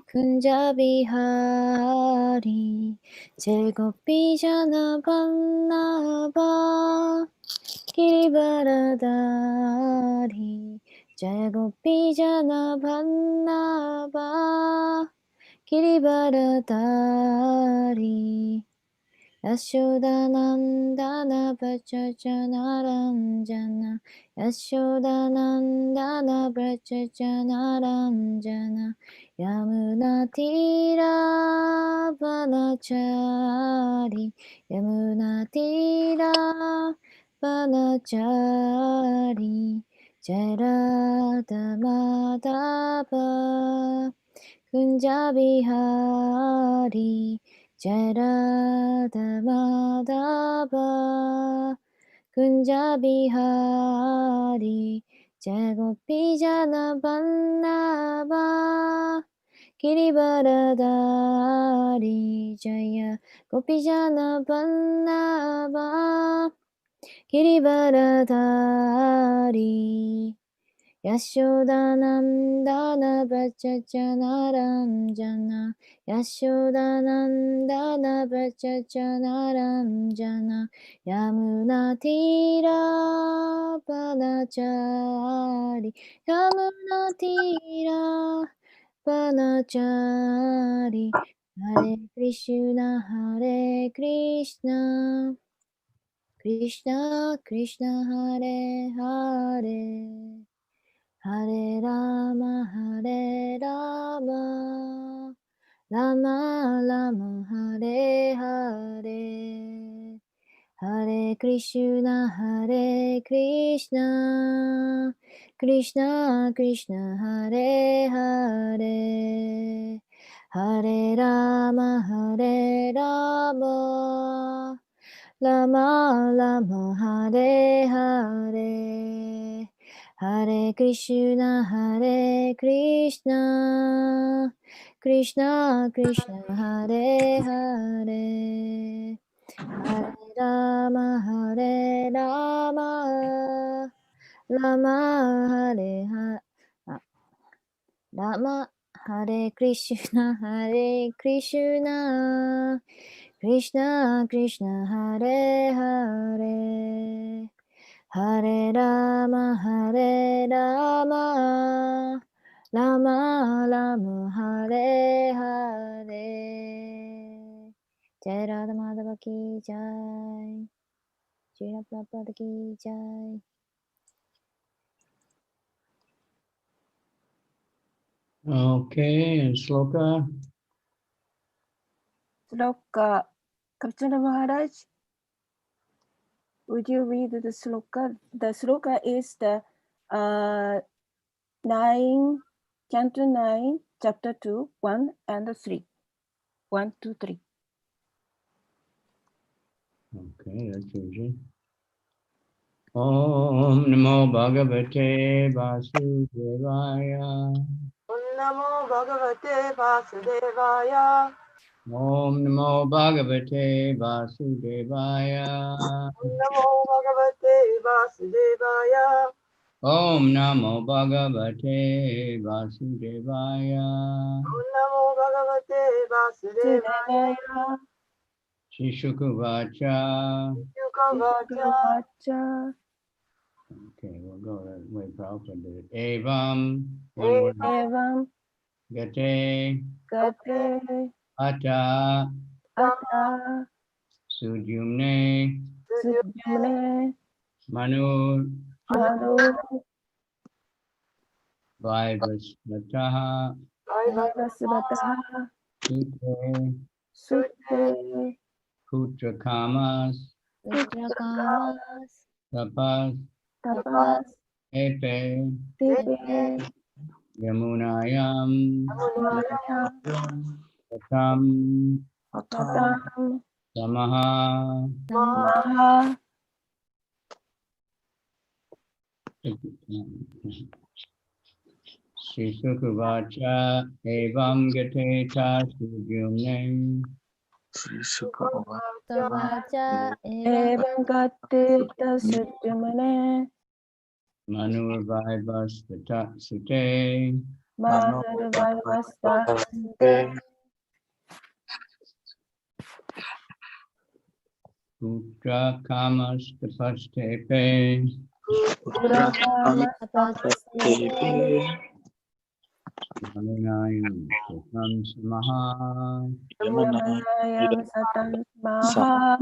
Kunja Bihari, Jai Gopi Jana Vallabha, Girivaradari, Jai Gopi Jana Vallabha, Girivaradari. Yashodanandana Brajachanaranjana, Yashodanandana Brajachanaranjana, Yamunatira Vanachari, Yamunatira Vanachari, Jarada Madhava, Kunja Bihari, Jarada Madhava, Kunja Bihari, Jai Gopi Jana Vallabha, Girivaradari, Jaya Gopi Jana Vallabha, Girivaradari. Yashodanandana Brajachanaranjana, Yashodanandana Brajachanaranjana, Yamunatira Vanachari, Yamunatira Vanachari, Hare Krishna, Krishna Krishna, Hare Hare, Hare Rama, Rama Rama, Hare Hare, Hare Krishna, Krishna Krishna, Hare Hare, Hare Rama, Rama Rama, Hare Hare, Hare Krishna, Krishna Krishna, Hare Hare, Hare Rama, Rama Hare Hare, Rama Hare Krishna, Krishna Krishna, Hare Hare, Hare Rama, Rama Rama, Hare Hare. Jai Radha Madhava ki jai, Srila Prabhupada ki jai. Okay, and Sloka. Sloka. Kavichandra Maharaj, would you read the sloka? The sloka is the 9, Canto 9, Chapter 2, 1 and 3. 1, 2, 3. Okay, that's easy. Om Namo Bhagavate Vasudevaya. Om Namo Bhagavate Vasudevaya. Om Namo Bhagavate Vasudevaya. Om Namo Bhagavate Vasudevaya. Om Namo Bhagavate Vasudevaya. Om Namo Bhagavate Vasudevaya. Shishukuvacha. Yukavacha. Okay, we'll go that way. Prabhupada did it. Evam. Evam. Gate. Gate. Ata. Ata. Sujumne. Sujumne. Manu. Vaivasvataha. Sute. Putrakamas. Tapas. Epe. Yamunayam. Satam. Samaha. Shishukuvacha evam gateta sujumne. Shishukuvacha evam gateta sujumne. Manurvaivasvata sute. Manurvaivastasate Putra kamas tapastepe. Purakamastasate Yamunayam sutam samaha. Yamanayam Satam Maha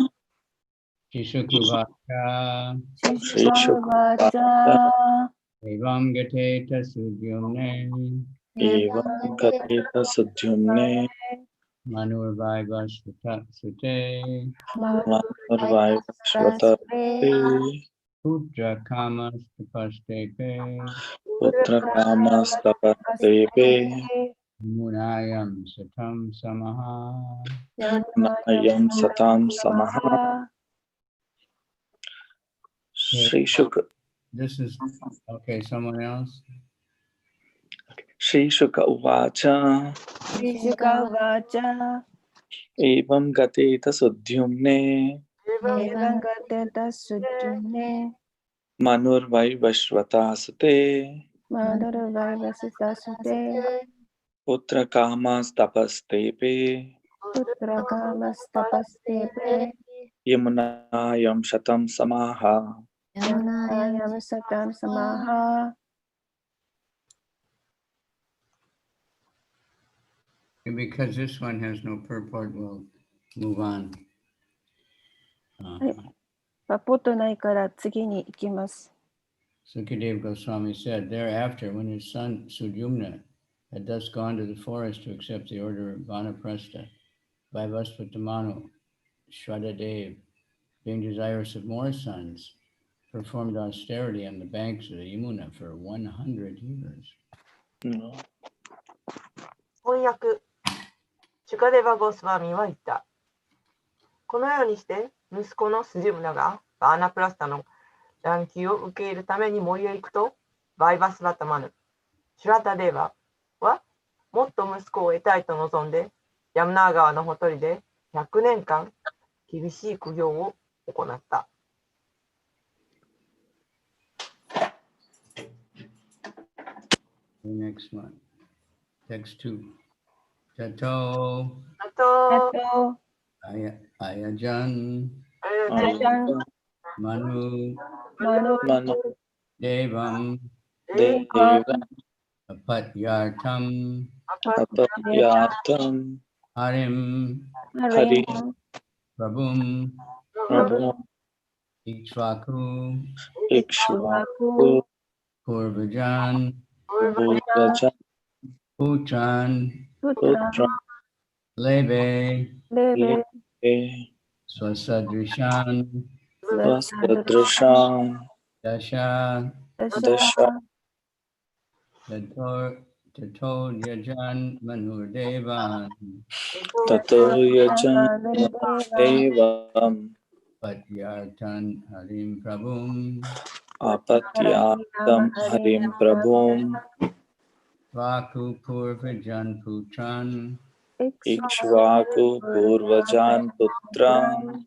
Shishukuvaka. Shishvavacha Evam gateta sudyumne. Evam Katita Sudyumne Manurvaiva sute. Manurvaivashvata Putra kamas tapastepe. Putra Kamastapatepe Munayam satam samaha. Nayam Satam Samaha. Shri Shuka. This is okay. Someone else. Shri Shuka Uvacha Shishukavacha Evam Gateta Sudyumne Evam Gateta Sudyumne Manurvaivashvata Sute Manurvaivastasate Putra Kamastapastepe Putrakamastapastepe Yamunayam Shatam Samaha. Yamunayam Satam Samaha. Because this one has no purport, we'll move on. パポットないから次に行きます。 Sukadeva Goswami said, thereafter, when his son Sudyumna had thus gone to the forest to accept the order of Vanaprastha, Vaivasvatamanu, Shraddhadev, being desirous of more sons, performed austerity on the banks of the Yamuna for 100 years. 翻訳シュカデバ・ゴスワミは言った。このようにして息子のスジュムナがバーナプラスタの断球を受け入れるために森へ行くと、バイバスバタマヌ、シュラタデーバはもっと息子を得たいと望んで、ヤムナー川のほとりで100年間厳しい苦行を行った。The next one, text 2. Tato Ayajan Manu Devam Apatyartam Harim Prabhum Ikshvaku Purvajan Putran Lebe Swasadrishan Dasha Tato Yajan Manurdevan Tato Yajan Devam Patyartan Harim Prabhum Apatyatam Harim Prabhum Vaku Purvajan Putran Ikshvaku Purvajan Putran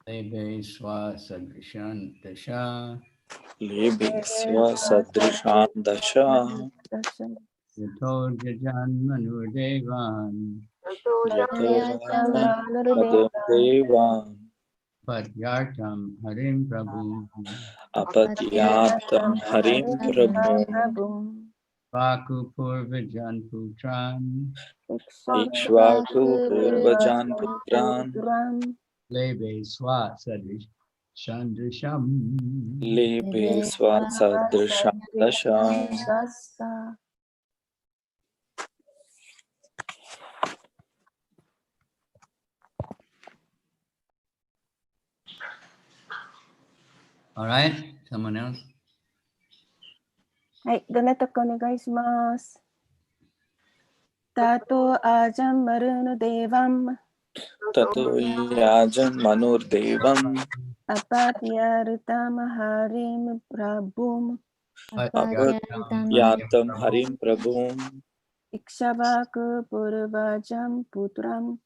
Lebe Swasadrishan Dasha Sadrishan Dasha Tato Yajan Manurdevan Devan Patyartam Harim Prabhum Apatyatam Harim Prabhum Vaku Purvajan Putran Ikshvaku Purvajan Putran Lebe Swasadrishan Dasham Lebe Sadrishan Dasha. All right, someone else? はい、どなたかお願いします。タトアジャンマルヌデバン Tato Yajan Manur Devam Apatyatam Harim Prabhum Apatyatam Harim Prabhum Ikshavaku Purvajam Putram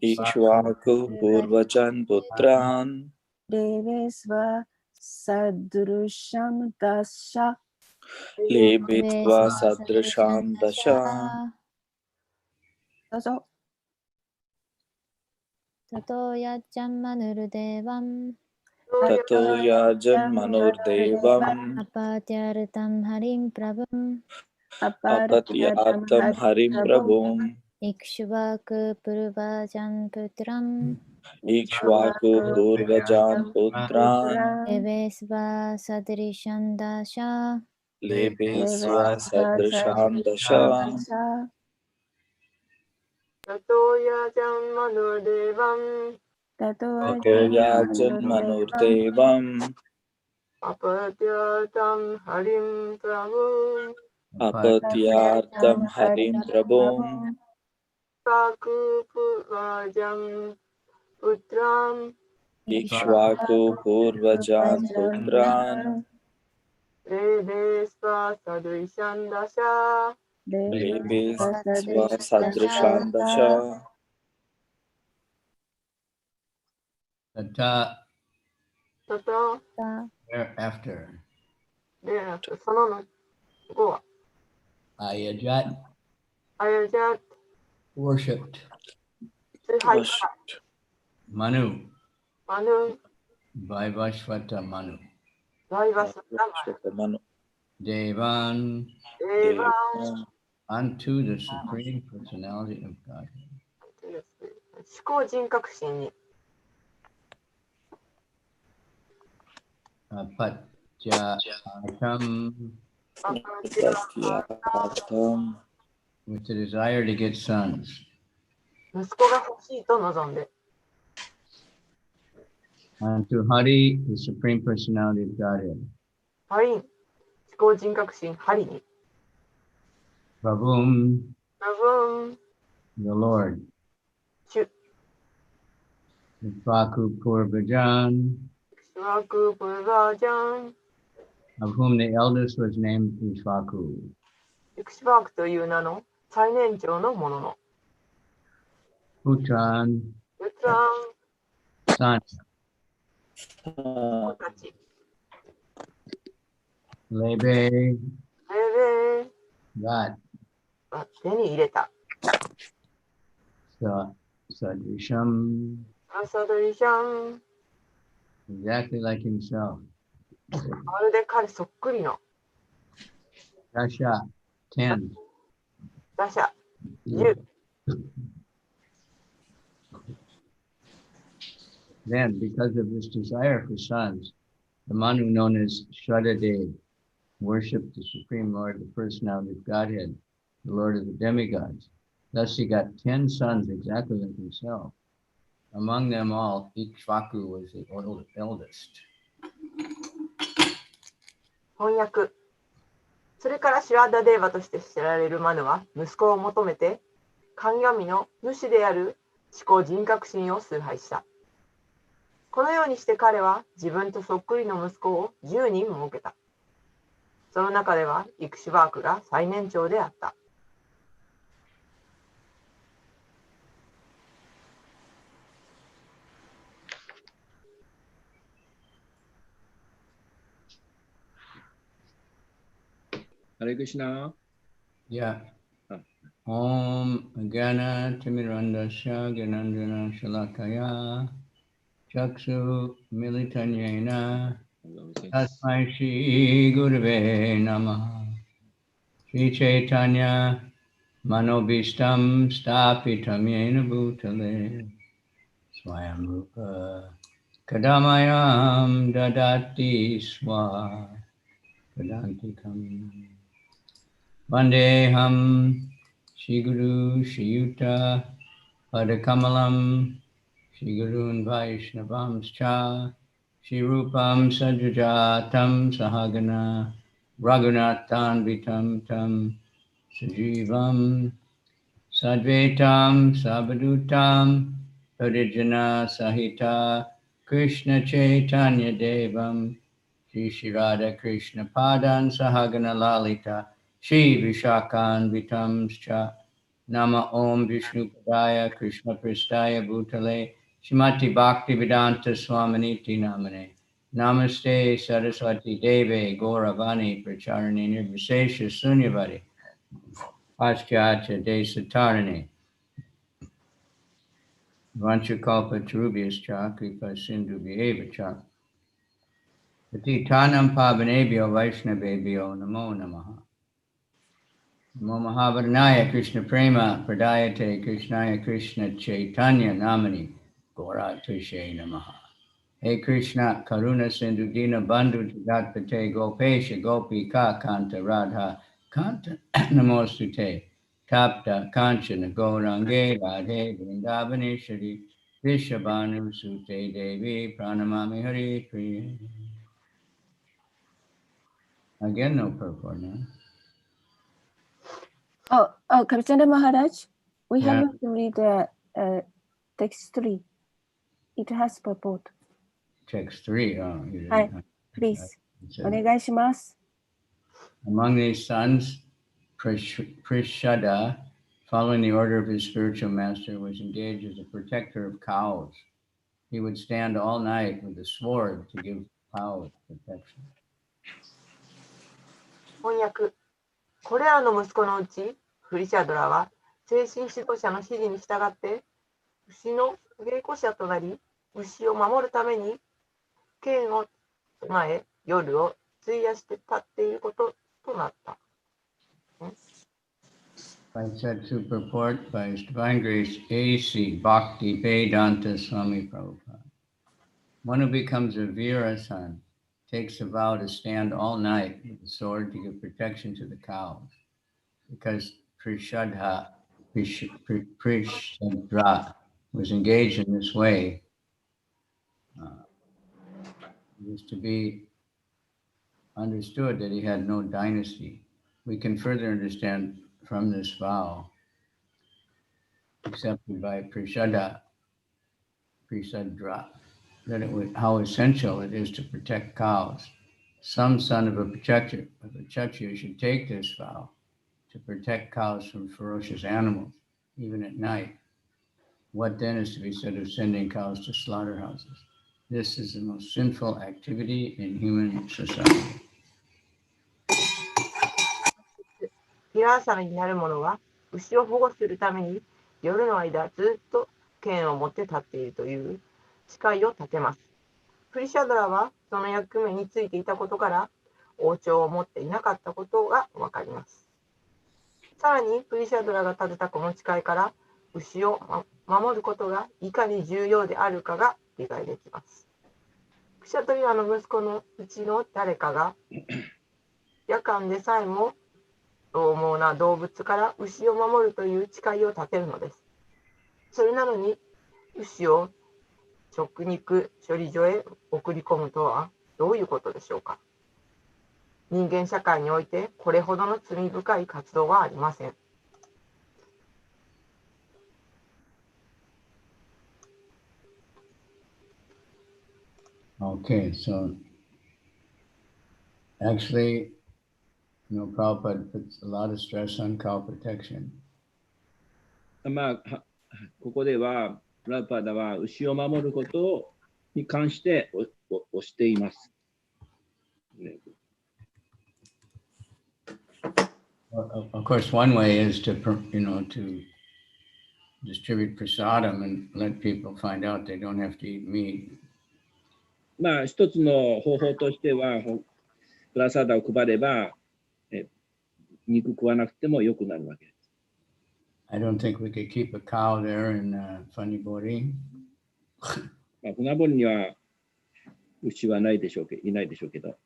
Ikshvaku Purvajan Putran Devesva Sadrusham Dasha लेभेत्वा सदृशां दश どうぞ。 ततो यच्चन्मनुर्देवम् ततो याजन्मनुर्देवम् अपात्यर्थं हरिं प्रभुम् अपत्यार्थं हरिं प्रभुम् इक्ष्वाकुपूर्वजं पुत्रम् इक्ष्वाकु पूर्वजान् पुत्रान् देवेस्वा सदृशं दश लेभेस्वा सदृशां दश ततो याजन्मनुर्देवम् ततो याजन्मनुर्देवम् अपत्यर्थं हरिं प्रभुम् अपत्यार्थं हरिं प्रभुम् काकुपूर्वजं पुत्रम् इक्ष्वाकु पूर्वजान् पुत्रान् लेभेस्वा सदृशं दश लेभेस्वा सदृशां दश Tata ततो thereafter. でその後は Ayajat あやじゃ worshipped 崇拝した Manu マヌ by Vashvata Manu. ライバスナマ Devan デーバン unto the Supreme Personality of Godhead. 思考人格心に Apatyatam アパティア अपत्यार्थं with the desire to get sons. 息子が欲しいと望んで Unto Hari, the Supreme Personality of Godhead. ハリン思考人格心ハリに Prabhum, ラブン the Lord. シュ Vaku Purvajan, シュワクプルバージャン of whom the eldest was named Ishvaku. イクシバークという名の最年長のものの Putran, ウトラン son. 子たち Lebe, レベ God. が手に入れた Sadrisham, アサドリシャン exactly like himself. まるで彼そっくりの Dasha, 10. 打者10 Then, because of this desire for sons, the Manu known as Shraddhadev worshipped the Supreme Lord, the Personality of Godhead, the Lord of the demigods. Thus he got 10 sons exactly like himself. Among them all, Ikshvaku was the eldest. 翻訳それからシュラッダデーバとして知られるマヌは息子を求めて神々の主である思考人格心を崇拝した。このようにして彼は自分とそっくりの息子を10人設けた。その中ではイクシュバークが最年長であった。Hare Krishna. Yeah. Om Gana Timirandasya Ganandana Shalakaya Chaksu Militanyena Tasmai Shri Gurave Namaha Shri Chaitanya Manobishtam Stapitam Yena Bhutale Swayam Rupa Kadamayam Dadati Swa Kadantikam Vandeham Shri Guru Shri Yuta Padakamalam Shri Gurun Vaishnavamscha Shri Rupam Sajajatam Sahagana Raghunathan Vitam Tam Sajivam Sadvetam Sabadutam Parijana Sahita Krishna Chaitanya Devam Shri Shri Radha Krishna Padan Sahagana Lalita Shri Vishakan Vitamscha Nama Om Vishnu Padaya Krishna Pristaya Bhutale Shrimati Bhakti Vedanta Swaminiti Namane Namaste Saraswati Deve Gauravani Pracharani Nirvisesha Sunyavadi Paschatya Desatarani Vanchakalpa Tarubhyascha Kripa Sindhu Bhyevacha Patitanam Pavanebhyo Vaishnavebhyo Namo Namaha Namo Mahavadhanaya Krishna Prema Pradayate Krishnaya Krishna Chaitanya Namani Gaura Tushe Namaha. Hey Krishna Karuna Sindhu Dina Bandhu Jagatpate Gopesha Gopika Kanta Radha Kanta Namostute Tapta Kanchana Gaurange Radhe Vrindavaneshwari Vishabhanu Sute Devi Pranamami Hari Priya. Again, no purport now. Oh, Kavichandra Maharaj, we Yeah. have to read text 3. It has purport. Text 3. Oh, you didn't. Hi, please. お願いします。 Among these sons, Prishada, following the order of his spiritual master, was engaged as a protector of cows. He would stand all night with a sword to give cows protection. 翻訳。これらの息子のうち、フリシャドラは精神指導者の指示に従って牛の稽古者となり、牛を守るために剣を備え、夜を費やして立っていることとなった。By said to purport by His Divine Grace A.C. Bhakti Vedanta Swami Prabhupada. One who becomes a Vira son takes a vow to stand all night with a sword to give protection to the cows. Because Prishadra was engaged in this way, it is to be understood that he had no dynasty. We can further understand from this vow accepted by Prishadra, that it would, how essential it is to protect cows. Some son of a Kshatriya should take this vow to protect cows from ferocious animals, even at night. What then is to be said of sending cows to slaughterhouses? This is the most sinful activity in human society. ヒラーサになる者は牛を保護するために夜の間ずっと剣を持って立っているという誓いを立てます。プリシャドラはその役目についていたことから王朝を持っていなかったことがわかります。さらにプリシャドラが立てたこの誓いから牛を守ることがいかに重要であるかが理解できます。クシャトリアの息子のうちの誰かが夜間でさえも獰猛な動物から牛を守るという誓いを立てるのです。それなのに牛を食肉処理所へ送り込むとはどういうことでしょうか。人間社会においてこれほどの罪深い活動はありません。Okay, so actually, Prabhupada puts a lot of stress on cow protection. まあ、ここでは、プラパダは牛を守ることに関して推しています。Of course, one way is to distribute prasadam and let people find out they don't have to eat meat. まあ、一つの方法としては、プラサダを配れば、肉食わなくても良くなるわけです。I don't think we could keep a cow there in Funibori. まあ、船堀には牛はいないでしょうけど。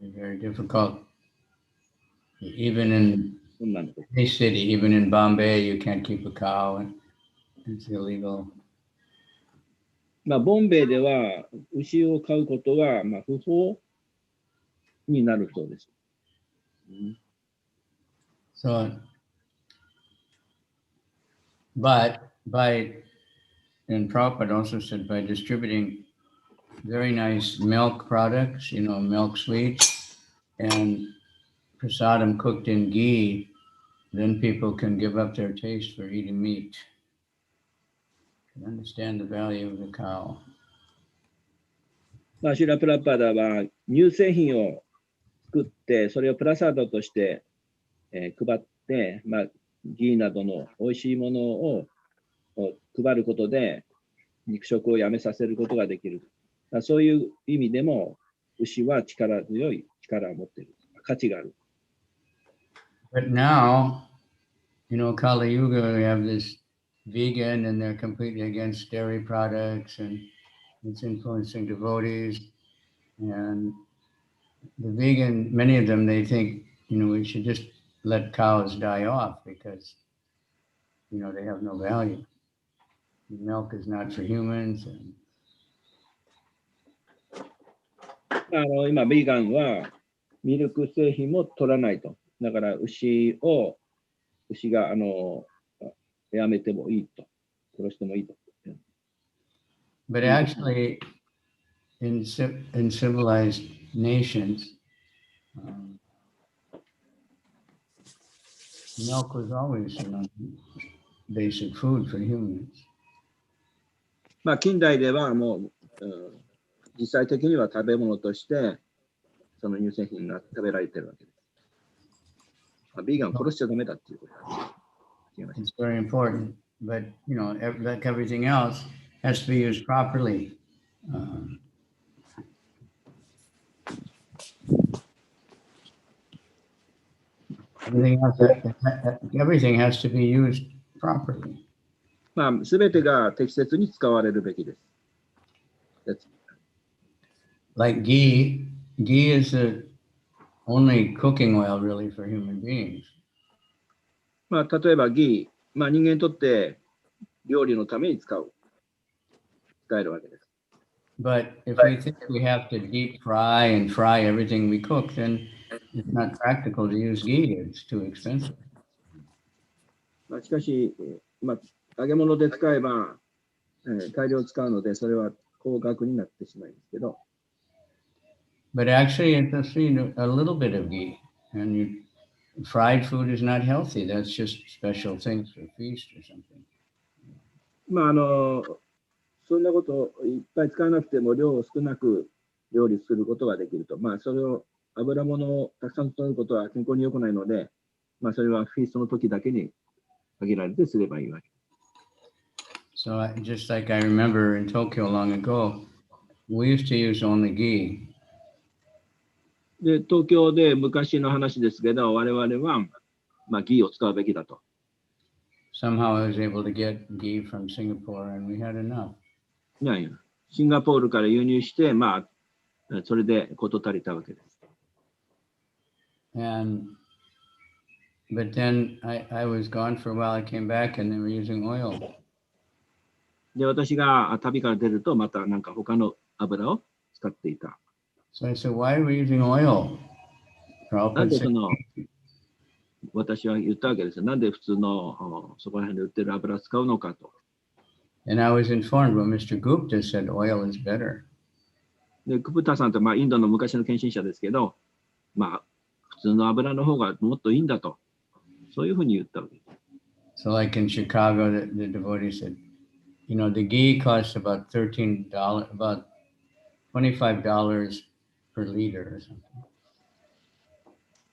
Very difficult. Even in any city, even in Bombay, you can't keep a cow. It's illegal. まあ、ボンベイでは牛を飼うことは、まあ、不法になるそうです。So, and Prabhupada also said by distributing very nice milk products, milk sweets, and prasadam cooked in ghee, then people can give up their taste for eating meat. Can understand the value of the cow. まあ、シュラプラパダは乳製品を作って、それをプラサードとして、配って、まあ、ギーなどの美味しいものを配ることで、肉食をやめさせることができる。そういう意味でも、牛は力強い力を持っている。価値がある。But now, Kali Yuga, we have this vegan and they're completely against dairy products and it's influencing devotees. And the vegan, many of them, they think, we should just let cows die off because, they have no value. Milk is not for humans. And... 今、ビーガンはミルク製品も取らないと。だから牛がやめてもいいと。殺してもいいと。But actually, in civilized nations, milk was always basic food for humans. まあ、近代ではもう、実際的には食べ物として、その乳製品が食べられてるわけです。ビーガンを殺しちゃダメだっていうことです。It's very important, but like everything else, has to be used properly. Everything has to be used properly. まあ、すべてが適切に使われるべきです。Like ghee is the only cooking oil really for human beings. まあ、例えばギー、まあ、人間にとって料理のために使えるわけです。But if we think we have to deep fry and fry everything we cook, then it's not practical to use ghee. It's too expensive. まあ、しかし、まあ、揚げ物で使えば、大量使うので、それは高額になってしまいますけど。But actually, it's just a little bit of ghee. And fried food is not healthy. That's just special things for feast or something. まあ、そんなことをいっぱい使わなくても量を少なく料理することができると。まあ、それを油物をたくさん取ることは健康に良くないので、まあ、それはフィーストの時だけに限られてすればいいわけ。So just like I remember in Tokyo long ago, we used to use only ghee. で、東京で昔の話ですけど、我々は、まあ、ギーを使うべきだと。Somehow I was able to get ghee from Singapore and we had enough. いやいや、シンガポールから輸入して、まあ、それで事足りたわけです。But then I was gone for a while. I came back and they were using oil. で、私が旅から出ると、またなんか他の油を使っていた。So I said, why are we using oil? なんで私は言ったわけですよ。なんで普通のそこら辺で売ってる油を使うのかと。And I was informed when Mr. Gupta said oil is better. で、クプタさんって、まあ、インドの昔の献身者ですけど、まあ、普通の油の方がもっといいんだと。そういうふうに言ったわけです。So like in Chicago, the devotee said, the ghee costs about about $25 per liter or something.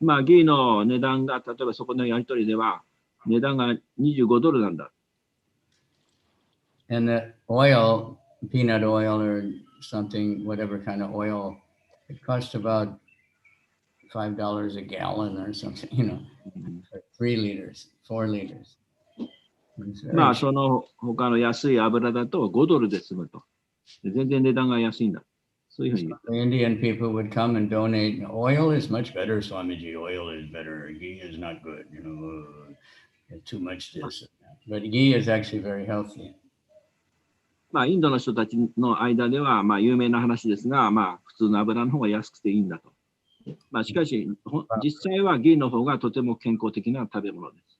まあ、ギーの値段が、例えばそこのやり取りでは、値段が$25なんだ。And the oil, peanut oil or something, whatever kind of oil, it costs about $5 a gallon or something, 3 liters, 4 liters. まあ、その他の安い油だと$5で済むと。全然値段が安いんだ。そういうふうに言った。Indian people would come and donate. Oil is much better, Swamiji. Oil is better. Ghee is not good. Too much this. But ghee is actually very healthy. まあ、インドの人たちの間では、まあ、有名な話ですが、まあ、普通の油の方が安くていいんだと。まあ、しかし、実際はギーの方がとても健康的な食べ物です。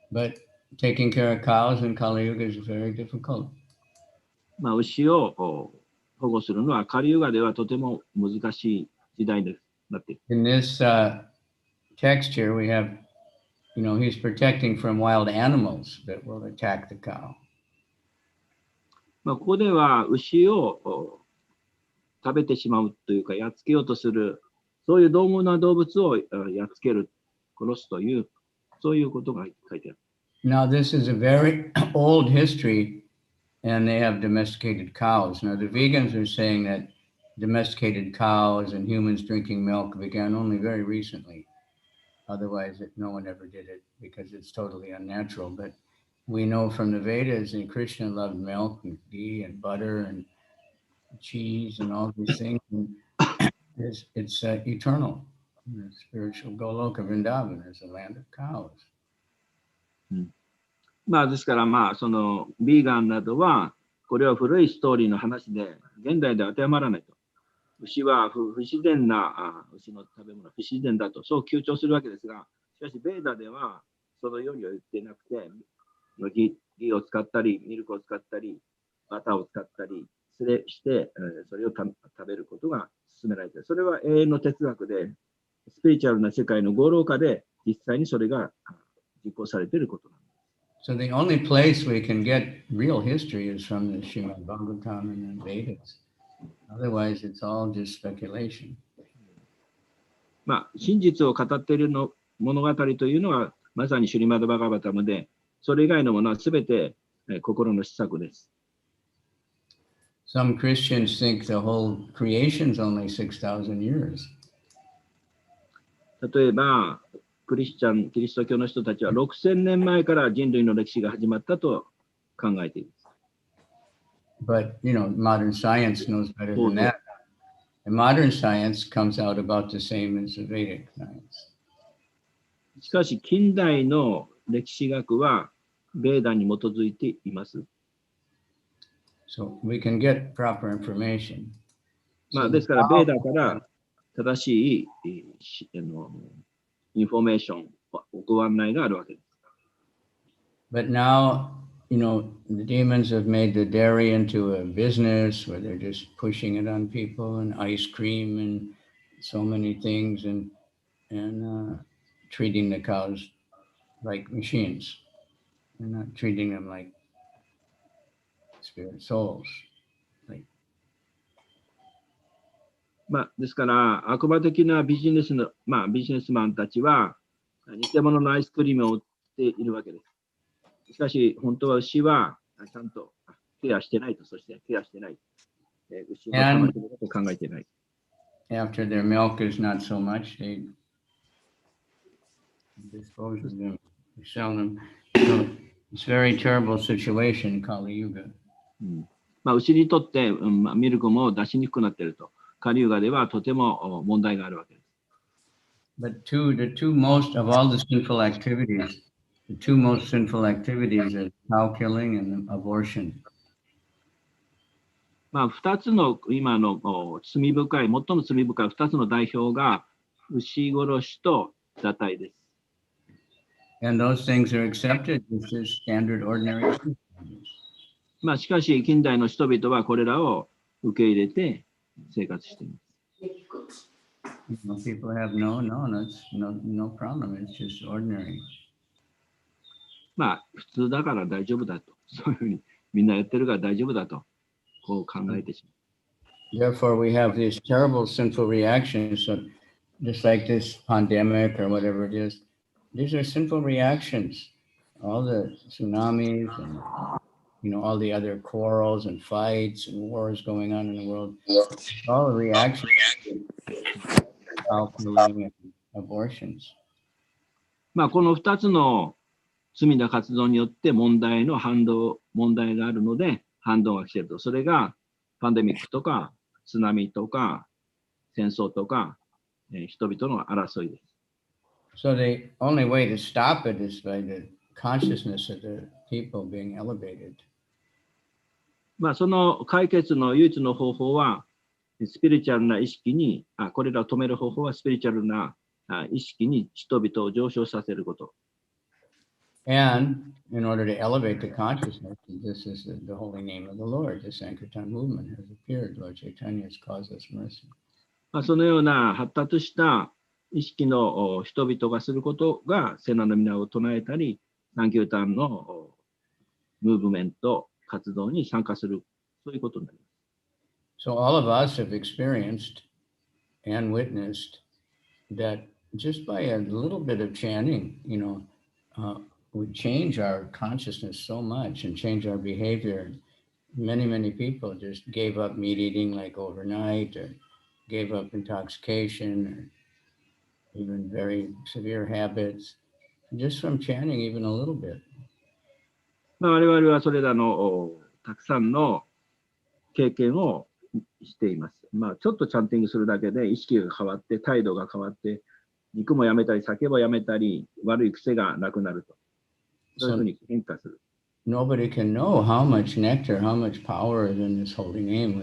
But taking care of cows in Kali Yuga is very difficult. まあ、牛を保護するのはカリユガではとても難しい時代です。だって。In this text here, we have, he's protecting from wild animals that will attack the cow. まあ、ここでは牛を食べてしまうというか、やっつけようとする、そういう獰猛な動物をやっつける、殺すという、そういうことが書いてある。Now, this is a very old history, and they have domesticated cows. Now, the vegans are saying that domesticated cows and humans drinking milk began only very recently. Otherwise, no one ever did it because it's totally unnatural. But we know from the Vedas that Krishna loved milk and ghee and butter and cheese and all these things. And it's eternal. The spiritual Goloka Vrindavan is a land of cows. まあ、ですから、まあ、その、ビーガンなどは、これは古いストーリーの話で、現代では当てはまらないと。牛は不自然な牛の食べ物、不自然だと、そう強調するわけですが、しかし、ベーダでは、そのようには言っていなくて、ギを使ったり、ミルクを使ったり、バターを使ったりして、それを食べることが勧められている。それは永遠の哲学で、スピリチュアルな世界の合理化で、実際にそれが実行されていることなんです。So the only place we can get real history is from the Srimad Bhagavatam and the Vedas. Otherwise, it's all just speculation. まあ、真実を語っているの物語というのは、まさにシュリマド・バガバタムで、それ以外のものはすべて心の施策です。Some Christians think the whole creation is only 6,000 years. 例えば、キリスト教の人たちは6000年前から人類の歴史が始まったと考えています。But, modern science knows better than that. And modern science comes out about the same as the Vedic science. しかし、近代の歴史学は、ベーダに基づいています。So we can get proper information. まあ、ですから、ベーダから正しいインフォメーション、ご案内があるわけです。But now, the demons have made the dairy into a business where they're just pushing it on people and ice cream and so many things and treating the cows like machines. They're not treating them like spirit souls. まあ、ですから、悪魔的なビジネスマンたちは、偽物のアイスクリームを売っているわけです。しかし、本当は牛はちゃんとケアしてないと、そしてケアしてない。牛の魂のことを考えていない。After their milk is not so much, they dispose of them, they sell them. So it's a very terrible situation in Kali Yuga. まあ、牛にとって、ミルクも出しにくくなっていると。カリウガではとても問題があるわけです。But the two most of all the sinful activities, the two most sinful activities are cow killing and abortion. まあ、2つの今の罪深い、最も罪深い2つの代表が牛殺しと堕胎です。And those things are accepted as just standard ordinary things. まあ、しかし、近代の人々はこれらを受け入れて生活しています。People have no problem. It's just ordinary. まあ、普通だから大丈夫だと。そういうふうにみんなやってるから大丈夫だと。こう考えてしまう。Therefore, we have these terrible sinful reactions. So just like this pandemic or whatever it is, these are sinful reactions. All the tsunamis and all the other quarrels and fights and wars going on in the world, all the reactions to cow killing and abortions. まあ、この2つの罪な活動によって問題があるので、反動が来ていると。それがパンデミックとか、津波とか、戦争とか、人々の争いです。So the only way to stop it is by the consciousness of the people being elevated. まあ、その解決の唯一の方法は、スピリチュアルな意識に、これらを止める方法はスピリチュアルな意識に人々を上昇させること。And in order to elevate the consciousness, this is the holy name of the Lord. The Sankirtan movement has appeared. Lord Chaitanya has caused us mercy. そのような発達した意識の人々がすることが、聖なる皆を唱えたり、サンキュータンのムーブメント、活動に参加する、そういうことになります。So all of us have experienced and witnessed that just by a little bit of chanting, would change our consciousness so much and change our behavior. Many people just gave up meat eating like overnight, or gave up intoxication, or even very severe habits, just from chanting even a little bit. まあ、我々はそれらのたくさんの経験をしています。まあ、ちょっとチャンティングするだけで意識が変わって、態度が変わって、肉もやめたり、酒もやめたり、悪い癖がなくなると。そういうふうに変化する。Nobody can know how much nectar, how much power is in this holy name.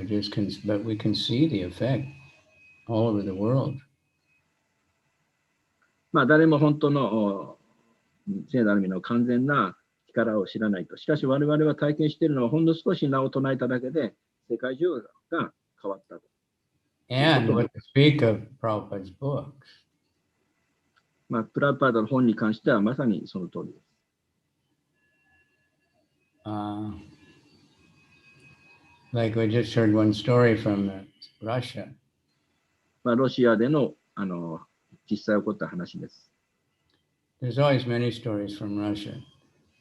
But we can see the effect all over the world. まあ、誰も本当の聖なる意味の完全な力を知らないと。しかし我々は体験しているのはほんの少し名を唱えただけで世界中が変わったと。And what to speak of Prabhupada's books. まあ、プラパーダの本に関してはまさにその通りです。Like we just heard one story from Russia. まあ、ロシアでの実際起こった話です。There's always many stories from Russia.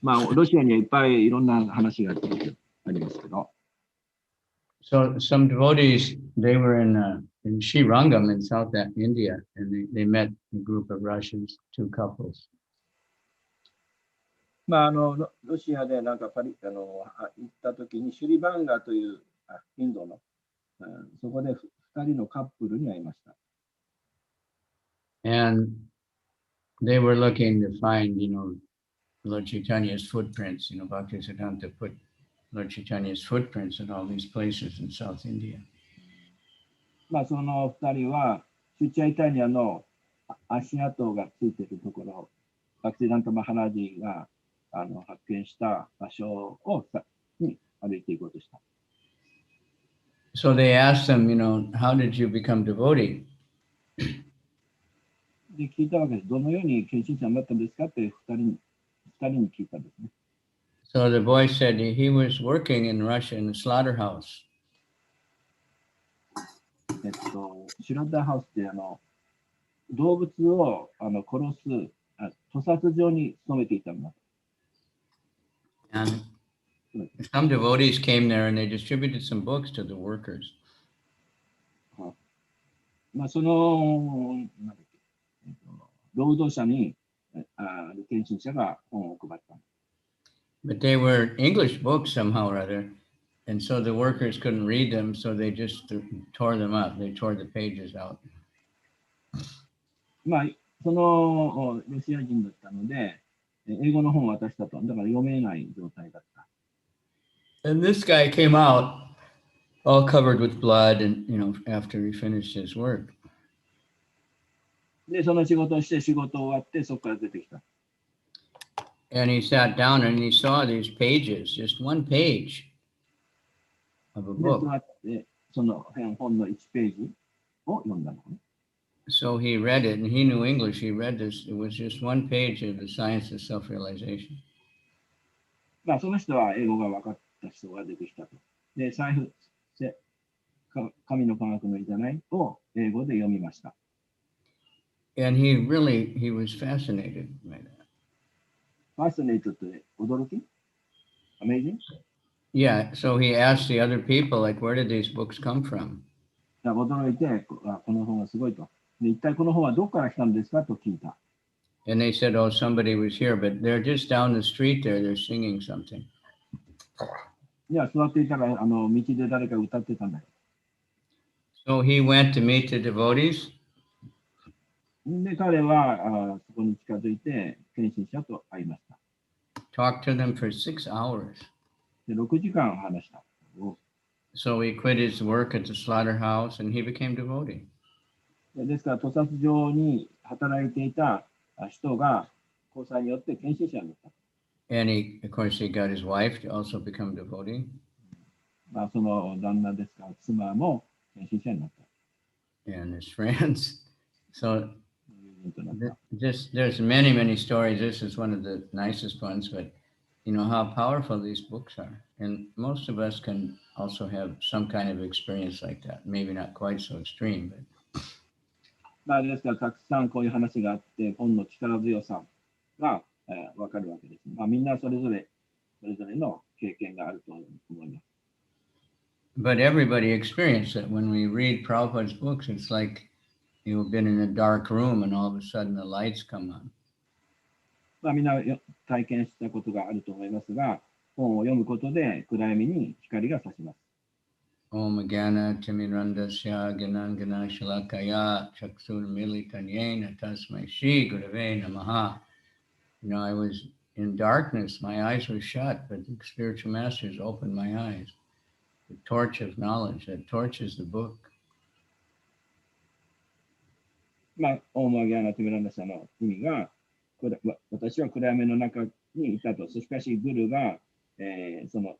まあ、ロシアにはいっぱいいろんな話がありますけど。So some devotees, they were in Srirangam in South India, and they met a group of Russians, two couples. まあ、ロシアでなんか行った時にシュリバンガというインドのそこで2人のカップルに会いました。And they were looking to find, Lord Chaitanya's footprints. Bhaktisiddhanta put Lord Chaitanya's footprints in all these places in South India. まあ、その2人はシュチャイタニアの足跡がついているところ、バクティダンタ・マハラジが発見した場所に歩いていこうとした。So they asked them, how did you become devotee? で、聞いたわけです。どのように献身者になったんですかって2人に聞いたんですね。So the boy said he was working in Russia in a slaughterhouse. シュラッダーハウスって動物を殺す屠殺場に勤めていたんだ。And some devotees came there and they distributed some books to the workers. まあ、その労働者に献身者が本を配った。But they were English books somehow or other, and so the workers couldn't read them, so they just tore them up. They tore the pages out. まあ、そのロシア人だったので、英語の本を渡したと。だから読めない状態だった。And this guy came out all covered with blood, and after he finished his work. で、その仕事をして仕事終わってそこから出てきた。And he sat down and he saw these pages, just one page of a で、 book. 座ってその本の1ページを読んだのね。So he read it, and he knew English. He read this. It was just one page of the science of self-realization. まあ、その人は英語が分かった人が出てきたと。で、神の科学の占いを英語で読みました。And he was fascinated by that. Fascinated って驚き Amazing? Yeah, so he asked the other people, like, where did these books come from? 驚いて、この本はすごいと。で、一体この本はどこから来たんですかと聞いた。And they said, oh, somebody was here, but they're just down the street there. They're singing something. いや、座っていたら、道で誰か歌ってたんだよ。So he went to meet the devotees. で、彼はそこに近づいて、献身者と会いました。Talked to them for 6 hours. で、6時間話した。So he quit his work at the slaughterhouse and he became devotee. ですから、屠殺場に働いていた人が交際によって献身者になった。And of course, he got his wife to also become devotee. まあ、その旦那ですから、妻も献身者になった。And his friends. So there's many stories. This is one of the nicest ones, but you know, how powerful these books are. And most of us can also have some kind of experience like that. Maybe not quite so extreme, but まあ、ですから、たくさんこういう話があって、本の力強さが、わかるわけです。まあ、みんなそれぞれの経験があると思います。but everybody experienced it. When we read Prabhupada's books, it's like you've been in a dark room and all of a sudden the lights come on. まあ、みんな体験したことがあると思いますが、本を読むことで暗闇に光が差します。Om Agana Timirandasya Ganangana Shalakaya Chaksur Militanyena Tasmai Shri Gurave Namaha. You know, I was in darkness, my eyes were shut, but the spiritual masters opened my eyes. The torch of knowledge, that torches the book. まあ、オーマギャーナ・ティムランダ社の意味が、私は暗闇の中にいたと。しかし、グルが、その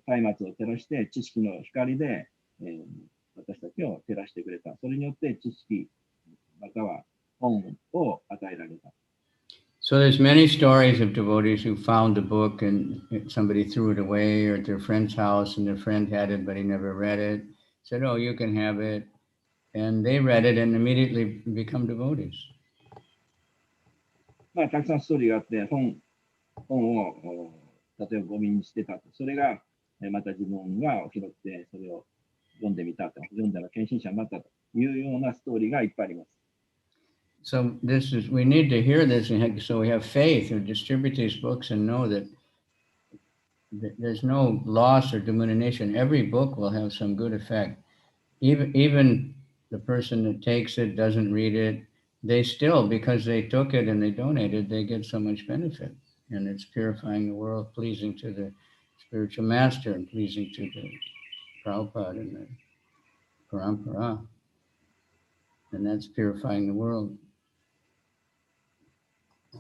松明を照らして、知識の光で、私たちを照らしてくれた。それによって知識、または本を与えられた。So there's many stories of devotees who found the book and somebody threw it away, or at their friend's house and their friend had it but he never read it. Said, oh, you can have it. And they read it and immediately become devotees. まあ、たくさんストーリーがあって、本を例えばゴミにしてたと。それが、また自分が拾って、それを読んでみたと。読んだら献身者になったというようなストーリーがいっぱいあります。So we need to hear this, and so we have faith or distribute these books and know that there's no loss or diminution. Every book will have some good effect. Even the person that takes it, doesn't read it, they still, because they took it and they donated, they get so much benefit. And it's purifying the world, pleasing to the spiritual master and pleasing to the Prabhupada and the Parampara. And that's purifying the world.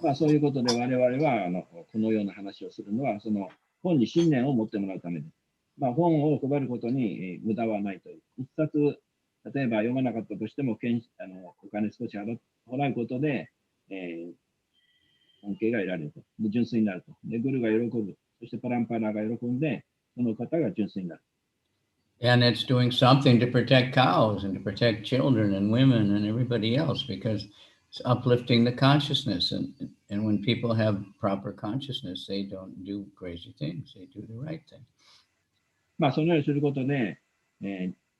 まあ、そういうことで我々はこのような話をするのは、その本に信念を持ってもらうためです。まあ、本を配ることに無駄はないという。一冊、例えば読まなかったとしても、お金少し払うことで、恩恵が得られると。で、純粋になると。で、グルが喜ぶ。そしてパランパラが喜んで、その方が純粋になる。And it's doing something to protect cows and to protect children and women and everybody else, because it's uplifting the consciousness. And when people have proper consciousness, they don't do crazy things. They do the right thing. まあ、そのようにすることで、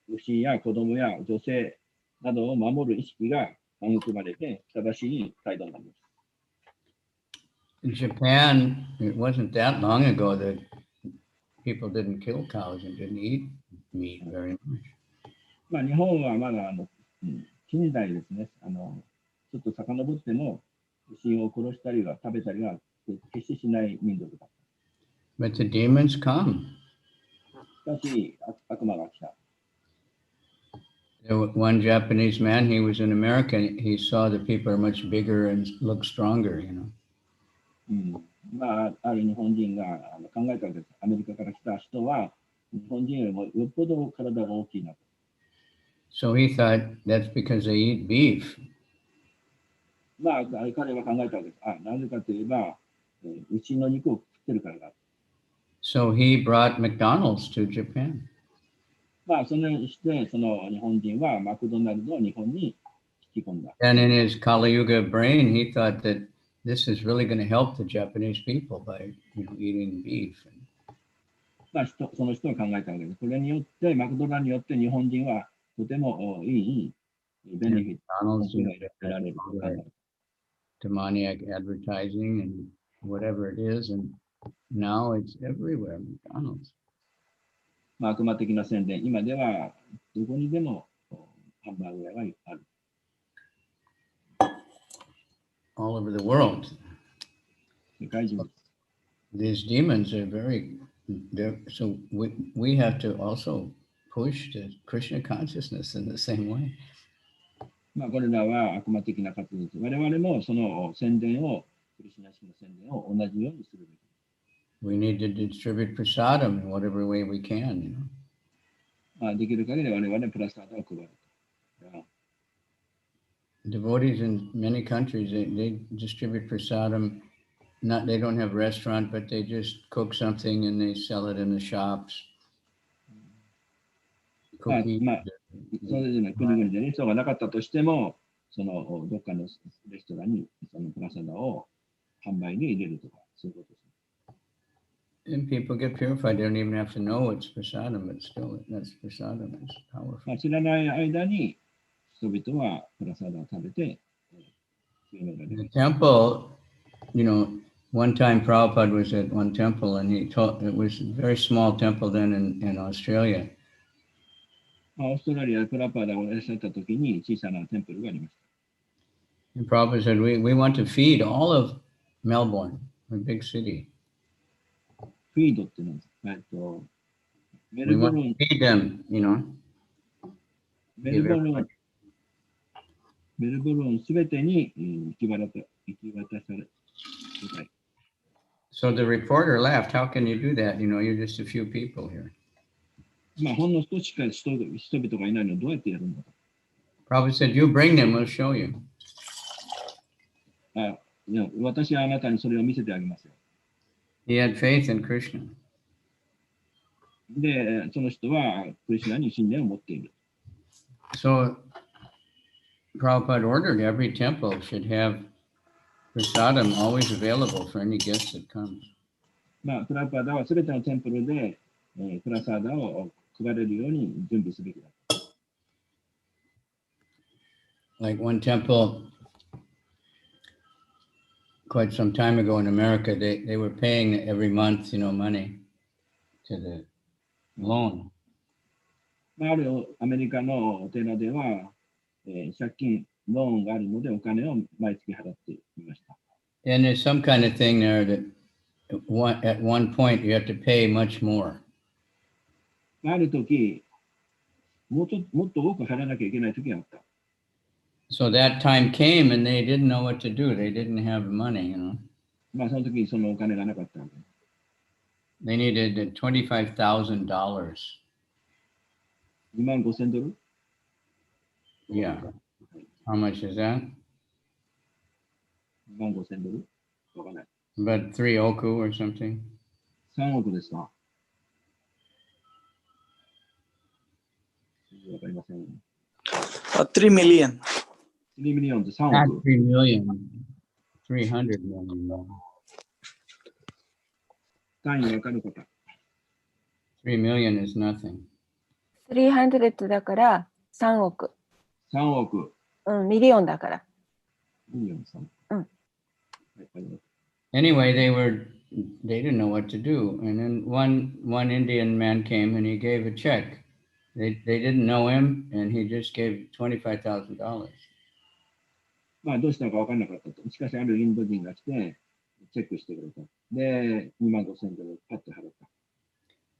牛や子供や女性などを守る意識が育まれて、正しい態度になります。In Japan, it wasn't that long ago that people didn't kill cows and didn't eat meat very much. まあ、日本はまだ近代ですね。ちょっと遡っても、牛を殺したりは食べたりは決してしない民族だった。But the demons come. しかし、悪魔が来た。One Japanese man, he was in America, he saw the people are much bigger and look stronger, you know. まあ、ある日本人が考えたわけです。アメリカから来た人は、日本人よりもよっぽど体が大きいなと。So he thought that's because they eat beef. まあ、彼は考えたわけです。なぜかといえば、牛の肉を食ってるからだ。So he brought McDonald's to Japan. まあ、そのようにして、その日本人はマクドナルドを日本に引き込んだ。And in his Kali Yuga brain, he thought that this is really going to help the Japanese people by, eating beef. まあ、その人は考えたわけです。これによって、マクドナルドによって日本人はとてもいいベネフィットを得られると考える。Demoniac advertising and whatever it is, and now it's everywhere, McDonald's. まあ、悪魔的な宣伝、今ではどこにでもハンバーグ屋がある。All over the world. 世界中です。These demons are so we have to also push the Krishna consciousness in the same way. まあ、これらは悪魔的な活動です。我々もその宣伝を、クリシュナ式の宣伝を同じようにするべきです。We need to distribute prasadam in whatever way we can, まあ、できる限り我々プラスアートを配ると。Devotees in many countries, they distribute prasadam they don't have a restaurant, but they just cook something and they sell it in the shops. まあ Cookies. まあ、それぞれの国々でね、そうがなかったとしても、そのどっかのレストランにそのプラサダを販売に入れるとか、そういうことです。And people get purified. They don't even have to know it's prasadam, but still, that's prasadam. It's powerful. まあ、知らない間に人々はプラサダを食べて、清められ In る。 the temple, you know, one time Prabhupada was at one temple and he told, it was a very small temple then in Australia. まあ、オーストラリアでプラパダをいらっしゃった時に小さなテンプルがありました。 And Prabhupada said, we want to feed all of Melbourne, a big city. フィードってなんですか、メ We ルボ want ル to ン、 feed them, you know. メル Give ボル everybody. ン、メルボルンすべてに行き渡されたい。 So the reporter laughed, how can you do that? You know, you're just a few people here. まあ、ほんの少ししか人々がいないのをどうやってやるんだと。 Prabhupada said, you bring them, we'll show you. あ、いや、私はあなたにそれを見せてあげますよ。 He had faith in Krishna. で、その人はクリシュナに信念を持っている。 So Prabhupada ordered every temple should have prasadam always available for any guest that comes. まあ、プラパダはすべてのテンプルで、プラサーダを配れるように準備すべきだ。 Like one temple, quite some time ago in America, they were paying every month, you know, money to the loan. まあ、あるアメリカのお寺では、借金、ローンがあるのでお金を毎月払っていました。 And there's some kind of thing there that at one point you have to pay much more. ある時、もっと多く払わなきゃいけない時があった。 So that time came and they didn't know what to do. They didn't have money, you know. まあ、その時にそのお金がなかったわけ。 They needed $25,000. 25,000ドル Yeah. How much is that? 25,000ドルわかんない。 About 3 oku or something. 3億ですかわかりません。 3 million. 3ミリオンって3 Not 億。 3 million. 300 million. No. 単位わかる方。 3 million is nothing. 300だから3億。 3億。うん、ミリオンだから。ミリオンさん。うん。はい、わかりました。 Anyway, they didn't know what to do. And then one Indian man came and he gave a check. They didn't know him and he just gave $25,000. まあ、どうしたのか分からなかったと。しかし、あるインド人が来て、チェックしてくれた。で、25,000ドルパッと払った。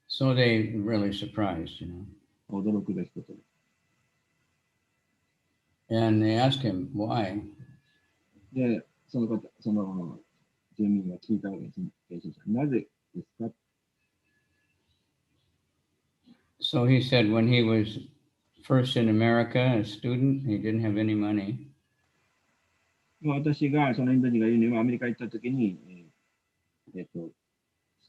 So they really surprised, you know. 驚くべきことで。 And they asked him, why? で、その住民が聞いたわけですね。なぜですか So he said when he was first in America, a student, he didn't have any money. 私が、そのインド人が言うには、アメリカ行った時に、ス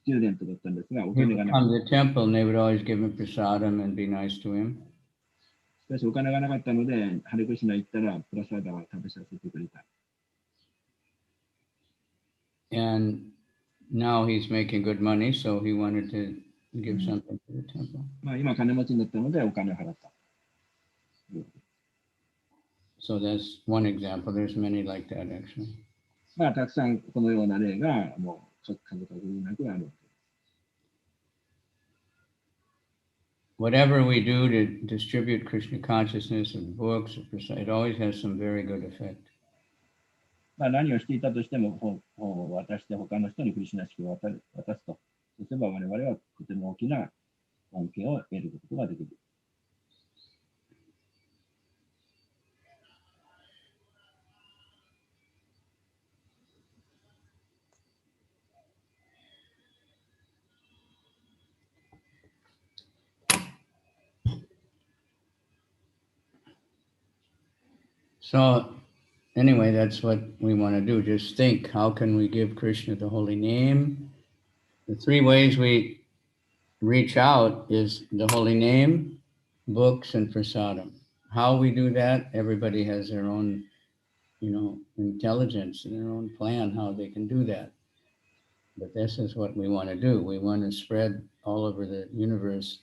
チューデントだったんですが、お He 金 would がな come かっ to the temple and they would always give him prasadam and be nice to him. た。しかし、お金がなかったので、ハレクシナ行ったら、プラサーダは食べさせてくれた。 And now he's making good money, so he wanted to give something to the temple. まあ、今、金持ちになったので、お金を払った。 So that's one example. There's many like that, actually. まあ、たくさんこのような例が、もう数々なくあるわけです。 Whatever we do to distribute Krishna consciousness in books, it always has some very good effect. まあ、何をしていたとしても、本を渡して他の人にクリシュナ式を渡すと。そうすれば我々はとても大きな恩恵を得ることができる。 So anyway, that's what we want to do. Just think, how can we give Krishna the holy name? The three ways we reach out is the holy name, books, and prasadam. How we do that, everybody has their own, intelligence and their own plan how they can do that. But this is what we want to do. We want to spread all over the universe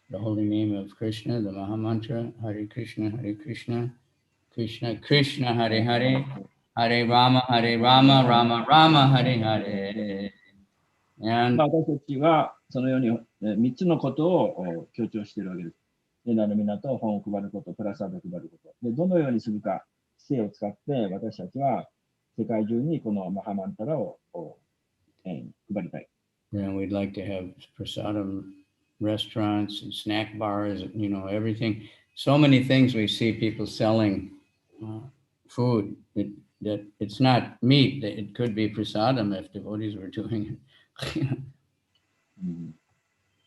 the holy name of Krishna, the Mahamantra, Hare Krishna, Krishna Krishna, Hare Hare, Hare Rama, Rama Rama, Hare Hare. And 私たちはそのように3つのことを強調しているわけです。レナの港、本を配ること、プラスアドを配ること。で、どのようにするか、姿勢を使って私たちは世界中にこのマハマンタラを配りたい。And we'd like to have prasadam restaurants and snack bars, everything. So many things we see people selling food that it's not meat. It could be prasadam if devotees were doing it.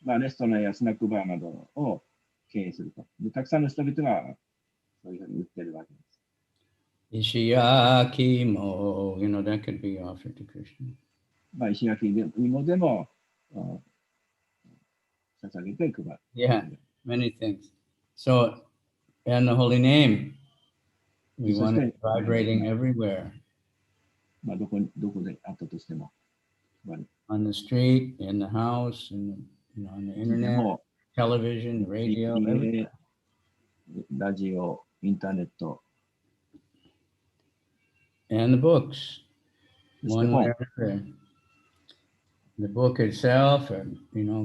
レストランやスナックバーなどを経営すると。で、たくさんの人々がそういうふうに売ってるわけです。Ishiyaki mo, that could be offered to Krishna. 石焼き芋でも捧げて配る。Yeah, many things. So, and the holy name, we want it vibrating everywhere. どこであったとしても。On the street, in the house, on the internet, television, radio, everything. ラジオ、インターネット。And the books. One way or another. The book itself, or,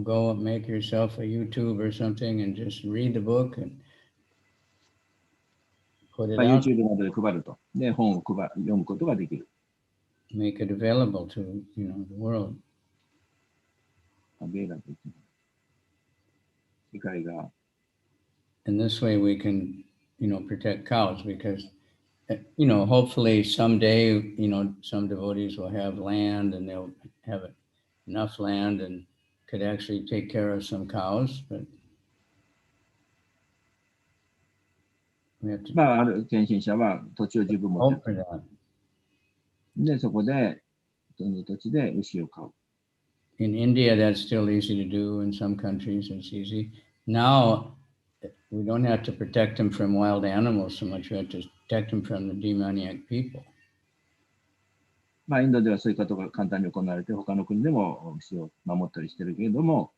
go and make yourself a YouTube or something and just read the book and put it out. YouTube などで配ると。で、本を読むことができる。Make it available to, the world. 世界が。And this way we can, protect cows because, hopefully someday, some devotees will have land and they'll have enough land and could actually take care of some cows, but we have to ある献身者は土地を十分持っている。で、そこで、その土地で牛を飼う。In India, that's still easy to do. In some countries, it's easy. Now, we don't have to protect them from wild animals so much. We have to protect them from the demoniac people. インドではそういうことが簡単に行われて、他の国でも牛を守ったりしてるけれども、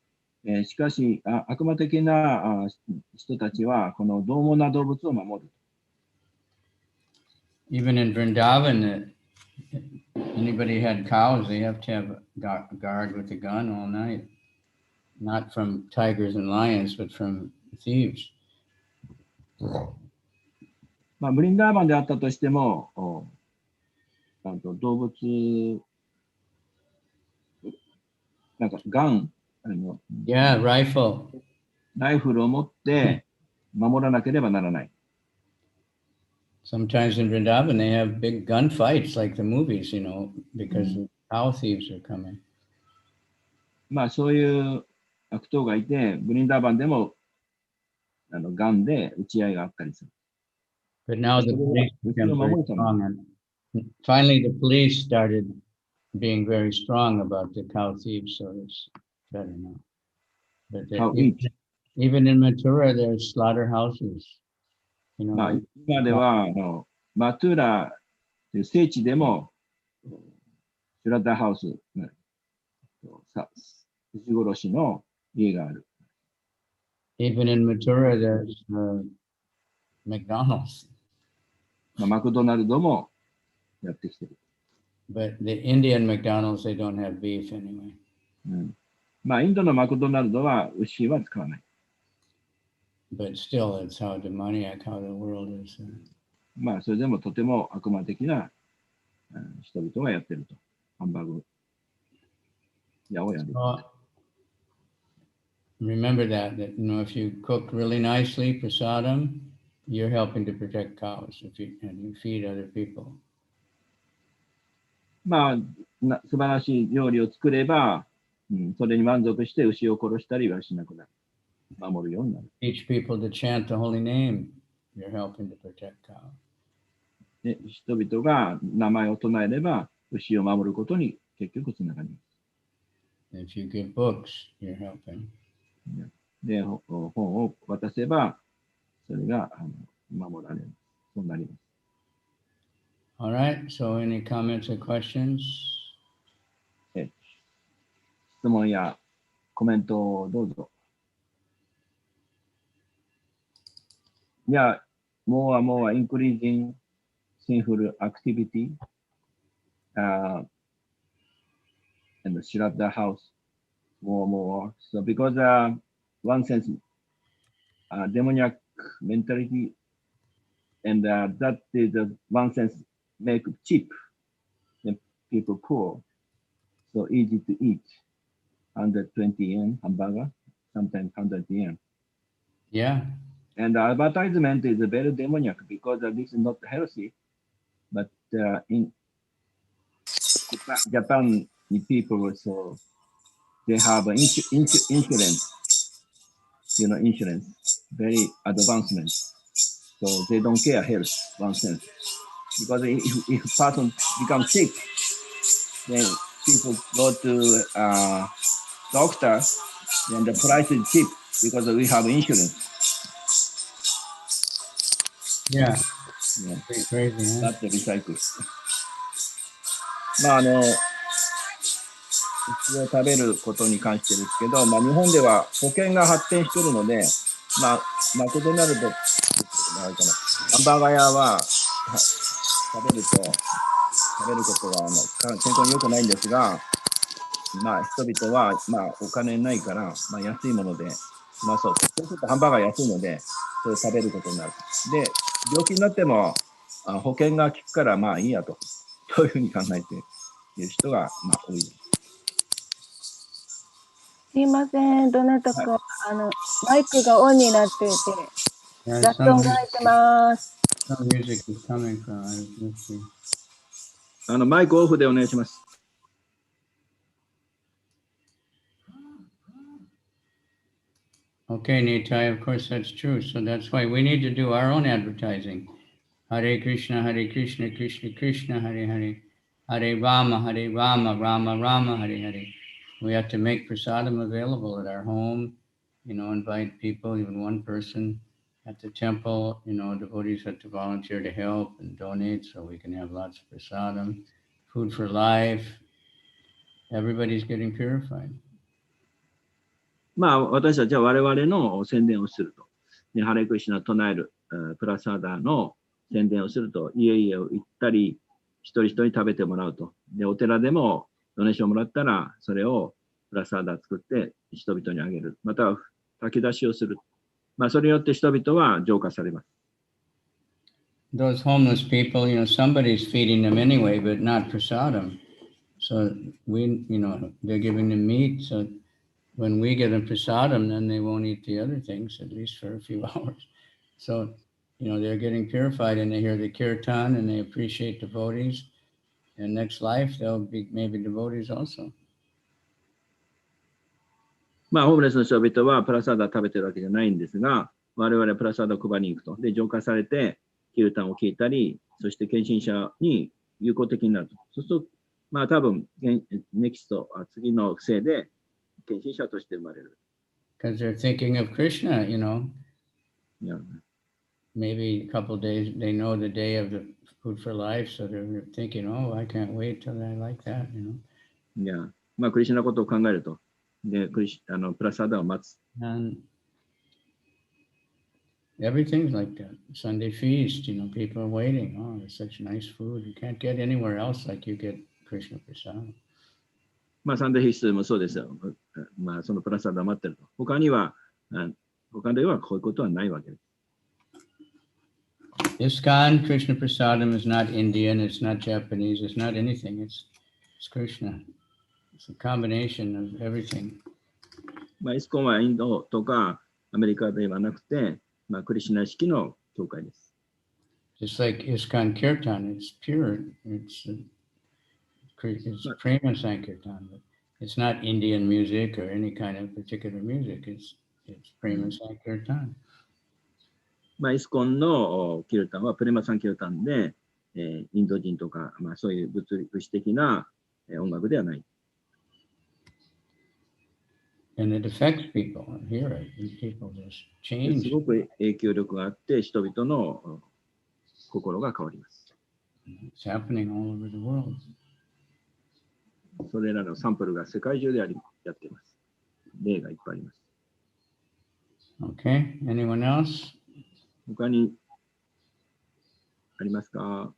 しかし、悪魔的な人たちは、この獰猛な動物を守る。Even in Vrindavan, anybody had cows, they have to have a guard with a gun all night. Not from tigers and lions, but from thieves. ブリンダーバンであったとしても、動物、ガン、Yeah, rifle. ライフルを持って守らなければならない。Sometimes in Vrindavan, they have big gunfights like the movies, because the cow thieves are coming. そういう悪党がいて、ブリンダーバンでもガンで撃ち合いがあったりする。But now the police became very strong, and finally the police started being very strong about the cow thieves, so it's better now. But even in Mathura, there's slaughterhouses. 今ではマトゥーラという聖地でもシュラッダーハウス、牛殺しの家がある。Even in Mathura, there's McDonald's. マクドナルドもやってきてる。But the Indian McDonald's, they don't have beef anyway. インドのマクドナルドは牛は使わない。But still, it's how demoniac, how the world is. それでもとても悪魔的な人々がやってると。ハンバーグ屋をやる。Remember that, if you cook really nicely, prasadam, you're helping to protect cows and you feed other people. 素晴らしい料理を作れば、それに満足して牛を殺したりはしなくなる。守るようになる。Teach people to chant the holy name. You're helping to protect cows. で、人々が名前を唱えれば、牛を守ることに結局つながります。If you give books, you're helping. で、本を渡せば、それが守られる。そうなります。All right, so any comments or questions? 質問やコメントをどうぞ。Yeah, more and more increasing sinful activity and Shraddha house more and more. So because one sense demoniac mentality and that is one sense make cheap and people poor. So easy to eat. 120 yen hamburger, sometimes 100 yen. Yeah. And the advertisement is very demoniac because this is not healthy. But in Japan people, so they have insurance, insurance, very advancement. So they don't care health, one sense. Because if person becomes sick, then people go to doctor, then the price is cheap because we have insurance. Yeah. Yeah. Pretty crazy, huh? That's the recycle. まあ牛を食べることに関してですけど、日本では保険が発展しているので、マクドナルドってハンバーガー屋は食べることは健康に良くないんですが、人々はお金ないから、安いものでそうするとハンバーガー安いので、それを食べることになる。で、病気になっても保険が効くからいいやと、そういうふうに考えている人が多いです。すいません、どなたか、マイクがオンになっていて、雑音が入ってます。Some music is coming from. Let's see. マイクオフでお願いします。Okay, Nitai, of course that's true. So that's why we need to do our own advertising. Hare Krishna, Krishna Krishna, Hare Hare. Hare Rama, Rama Rama, Hare Hare. We have to make prasadam available at our home, invite people, even one person at the temple, devotees have to volunteer to help and donate so we can have lots of prasadam, food for life. Everybody's getting purified. 私たちは我々の宣伝をすると。ハレクリシュナ唱えるプラサーダの宣伝をすると、家々を行ったり、一人一人食べてもらうと。で、お寺でもドネーションもらったら、それをプラサーダ作って人々にあげる。または炊き出しをする。それによって人々は浄化されます。Those homeless people, somebody's feeding them anyway, but not prasadam. So they're giving them meat. So when we give them prasadam, then they won't eat the other things, at least for a few hours. So, they're getting purified and they hear the kirtan and they appreciate devotees. And next life, they'll be maybe devotees also. ホームレスの人々はプラサーダ食べてるわけじゃないんですが、我々プラサーダを配りに行くと。で、浄化されて、キルタンを聞いたり、そして献身者に有効的になると。そうすると、多分、ネキスト、次の世で、献身者として生まれる。Because they're thinking of Krishna, Yeah. Maybe a couple of days, they know the day of the food for life, so they're thinking, oh, I can't wait till I like that, Yeah. クリシュナのことを考えると。で、プラサーダを待つ。And everything's like that. Sunday feast, people are waiting. Oh, there's such nice food. You can't get anywhere else like you get Krishna Prasad. サンデー必須もそうですよ。そのプラサーダを待ってると。他ではこういうことはないわけです。ISKCON Krishna Prasadam is not Indian, it's not Japanese, it's not anything. It's Krishna. It's a combination of everything. イスコンはインドとかアメリカではなくて、クリシュナ式の教会です。Just like ISKCON Kirtan, it's pure. It's Prema Sankirtan. It's not Indian music or any kind of particular music. It's Prema Sankirtan. イスコンのキルタンはプレマサンキルタンで、インド人とか、そういう物理的な音楽ではない。And it affects people. I hear it. And people just す change. ごく影響力があって、人々の心が変わります。It's happening all over the world. それらのサンプルが世界中でやっています。例がいっぱいあります。Okay. Anyone else? 他にありますか？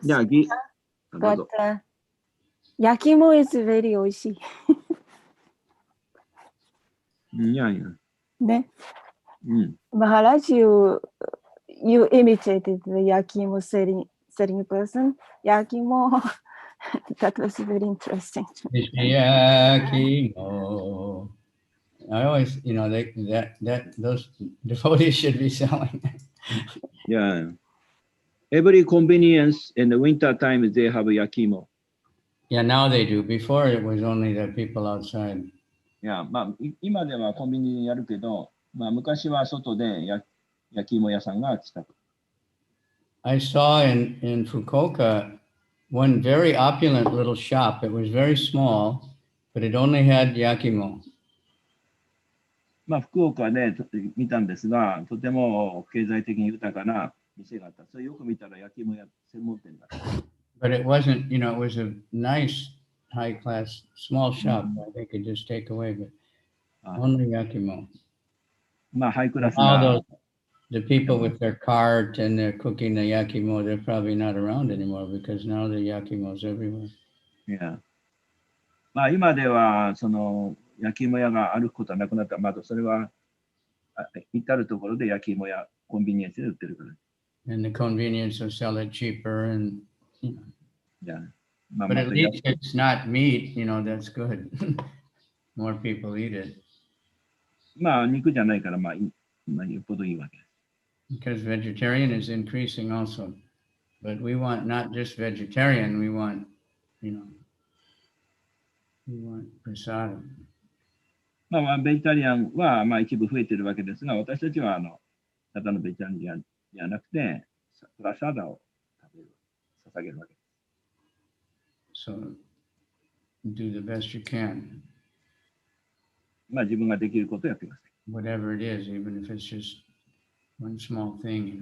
じゃあ、どう But ぞ。焼き芋 is very 美味しい。いやいや。ね。うん。Maharaj, you imitated the 焼き芋 selling person. 焼き芋 that was very interesting. Yakimo. I always, those devotees should be selling. Yeah. Every convenience in the winter time they have yakimo. Yeah, now they do. Before it was only the people outside. いや、今ではコンビニでやるけど、昔は外で焼き芋屋さんが近く。I saw in Fukuoka one very opulent little shop. It was very small, but it only had yakimo. 福岡で見たんですが、とても経済的に豊かな店があった。それよく見たら焼き芋屋専門店だった。But it wasn't, it was a nice, high-class, small shop. They could just take away, but only yakimo. ハイクラス Now な。the people with their cart and they're cooking the yakimo, they're probably not around anymore because now the yakimo's everywhere. Yeah. 今ではその焼き芋屋が歩くことはなくなった。それは至るところで焼き芋屋コンビニエンスで売ってるから。And the convenience will sell it cheaper and Yeah. But at least it's not meat, that's good. More people eat it. 肉じゃないからよっぽどいいわけ。Because vegetarian is increasing also. But we want not just vegetarian, we want, we want prasadam. ベジタリアンは一部増えてるわけですが、私たちはただのベジタリアンじゃなくて、プラサダを捧げるわけです。So do the best you can. 自分ができることをやってください。Whatever it is, even if it's just one small thing,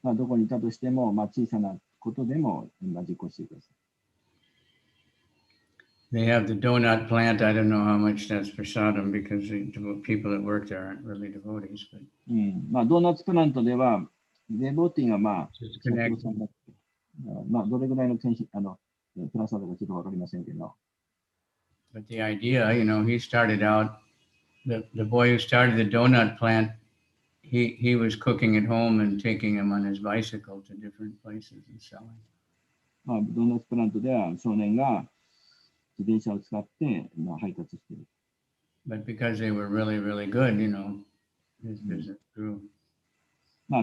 どこにいたとしても、小さなことでも実行してください。They have the donut plant. I don't know how much that's prasadam because the people that work there aren't really devotees. But ドーナツプラントでは、デボティがどれぐらいのプラサダかちょっとわかりませんけど。But the idea, he started out, the boy who started the donut plant, he was cooking at home and taking them on his bicycle to different places and selling. ドーナツプラントでは少年が自転車を使って配達している。But because they were really, really good, his business grew.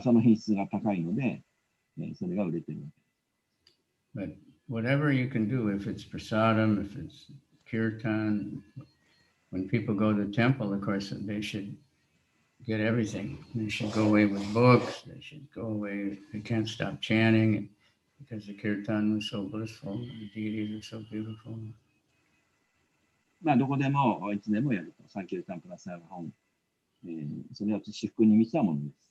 その品質が高いので、それが売れている。But whatever you can do, if it's prasadam, if it's kirtan, when people go to the temple, of course, they should get everything. They should go away with books. They should go away. They can't stop chanting because the kirtan was so blissful. The deities are so beautiful. どこでもいつでもやると。サンキュータンプラスアル本。それは至福に満ちたものです。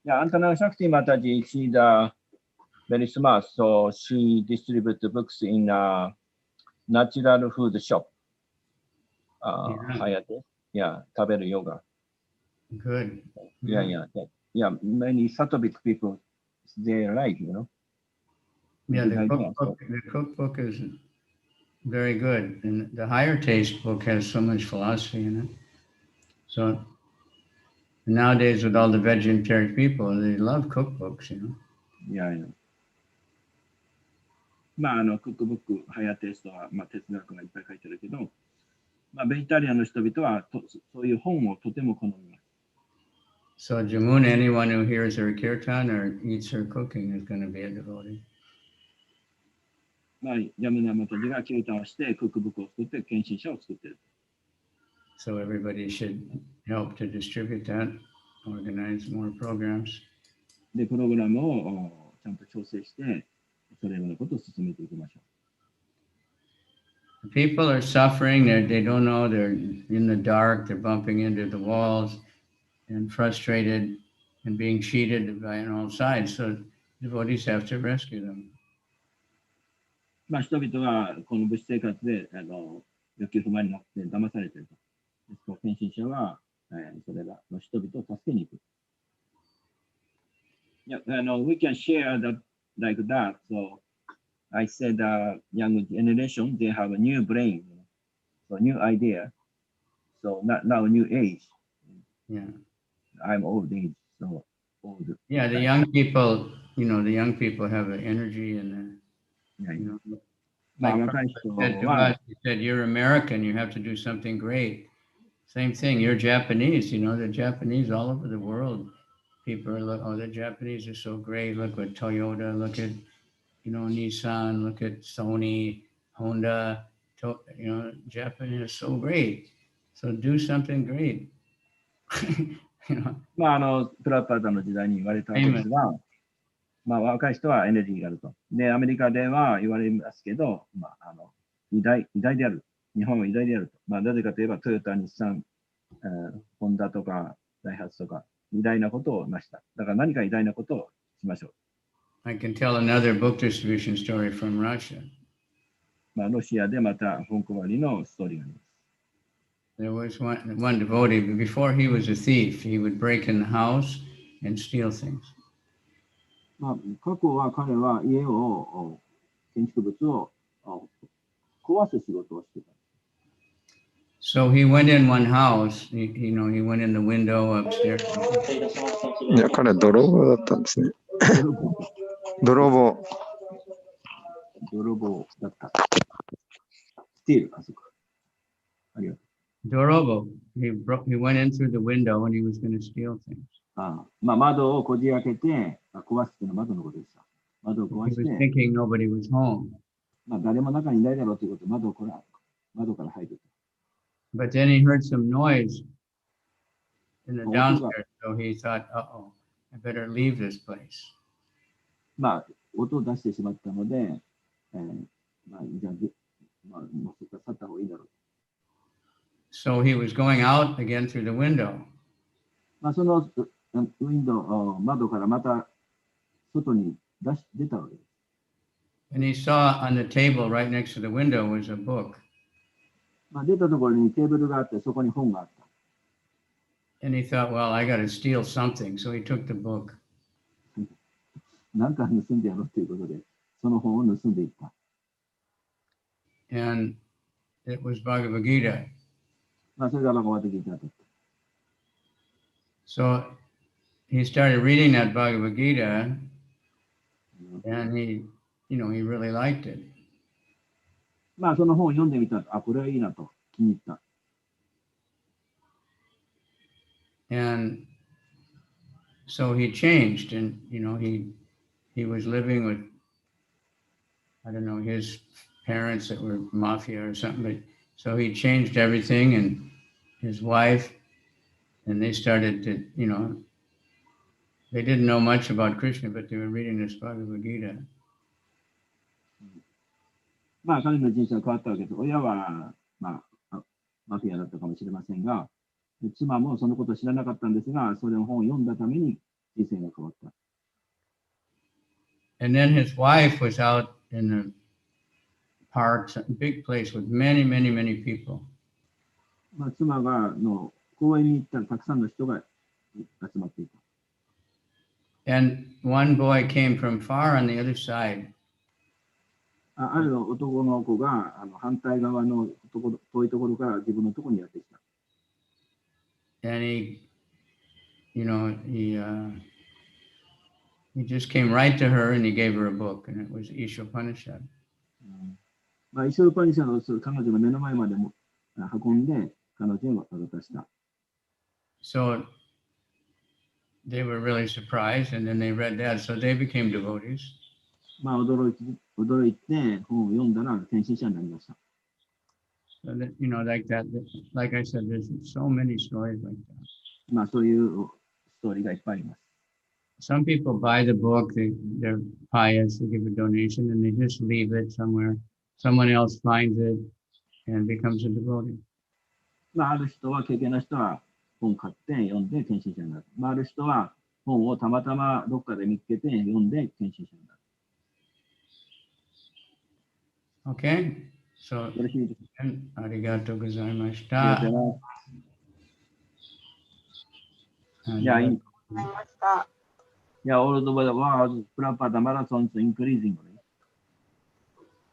Antana Shakti Mataji, she's very smart, so she distributes books in a natural food shop. Hayate. Yeah, Taberu Yoga. Good. Yeah. Many Sattvic people, they like, Yeah, the cookbook is very good. And the higher taste book has so much philosophy in it. So nowadays with all the vegetarian people, they love cookbooks, Yeah. クックブック、ハイヤーテイストは、哲学がいっぱい書いてるけど、ベジタリアンの人々はそういう本をとても好みます。So Jamuna, anyone who hears her kirtan or eats her cooking is going to be a devotee. まあ、ヤムナマタジがキータンをして、クックブックを作って、献身者を作っている。So everybody should help to distribute that, organize more programs. で、プログラムをちゃんと調整して、それらのことを進めていきましょう。People are suffering, they don't know, they're in the dark, they're bumping into the walls and frustrated and being cheated by on all sides. So devotees have to rescue them. まあ、人々はこの物質生活で欲求不満になって騙されていると。ですから、献身者は、それらの人々を助けに行く。Yeah, we can share that like that. So I said, young generation, they have a new brain, so new idea. So now new age. Yeah. I'm old age, so old. Yeah, the young people, the young people have the energy and Yeah. like said to us, he said, you're American, you have to do something great. Same thing, you're Japanese, the Japanese all over the world. People are like, oh, the Japanese are so great. Look at Toyota, look at, Nissan, look at Sony, Honda, Japan is so great. So do something great. まあ、プラッパーダの時代に言われたわけですが、まあ、若い人はエネルギーがあると。で、アメリカでは言われますけど、まあ、偉大である。日本は偉大であると。まあ、なぜかといえば、トヨタ、日産、ホンダとか、ダイハツとか、偉大なことを成した。だから何か偉大なことをしましょう。I can tell another book distribution story from Russia. まあ、ロシアでまた本配りのストーリーがあります。There was one devotee, but before he was a thief, he would break in the house and steal things. まあ、過去は彼は家を、建築物を壊す仕事をしていた。So he went in one house, he went in the window upstairs. いや、彼は泥棒だったんですね。泥棒だった。スティール、あ、そうか。ありがとう。Dorobo, he went in through the window and he was going to steal things. まあ、窓をこじ開けて、壊すっていうのは窓のことでした。窓を壊 He し was て、 thinking nobody was home. まあ、誰も中にいないだろうということで窓から入る。But then he heard some noise in the downstairs, so he thought, uh-oh, I better leave this place. まあ、音を出してしまったので、まあ、じゃあ、もうそこから去った方がいいだろう。So he was going out again through the window. まあ、そのウィンドウ、窓からまた外に出たわけです。And he saw on the table right next to the window was a book. まあ、出たところにテーブルがあって、そこに本があった。And he thought, well, I got to steal something. So he took the book. 何か盗んでやろうということで、その本を盗んでいった。And it was Bhagavad Gita. まあ、それがバガバッドギーターだった。So he started reading that Bhagavad Gita, and he really liked it. まあ、その本を読んでみた。これはいいなと気に入った。And so he changed, and he was living with, I don't know, his parents that were mafia or something, but so he changed everything, and his wife, and they started to, they didn't know much about Krishna, but they were reading this Bhagavad Gita. まあ、彼の人生は変わったわけです。親は、まあ、マフィアだったかもしれませんが、妻もそのことを知らなかったんですが、それの本を読んだために人生が変わった。And then his wife was out in the park, a big place with many, many, many people. まあ、妻が公園に行ったらたくさんの人が集まっていた。And one boy came from far on the other side. ある男の子が反対側の遠いところから自分のところにやってきた。And he just came right to her and he gave her a book, and it was Ishopanishad. まあ、イショウパニシャドを彼女の目の前までも運んで彼女を渡した。So they were really surprised, and then they read that, so they became devotees. まあ、驚驚いて本を読んだら献身者になりました。So that, you know, like that, like I said, there's so many stories like that. まあそういうストーリーがいっぱいあります。Some people buy the book, they're pious, they give a donation, and they just leave it somewhere. Someone else finds it and becomes a devotee. まあある人は、経験な人は本買って読んで献身者になる。まあある人は本をたまたまどっかで見つけて読んで献身者になる。Okay? So, よろしいですか。arigatou ありがとう gozaimashita. ございます。 And, いや、いい。ありました。Yeah, all over the world, Prabhupada marathons increasingly.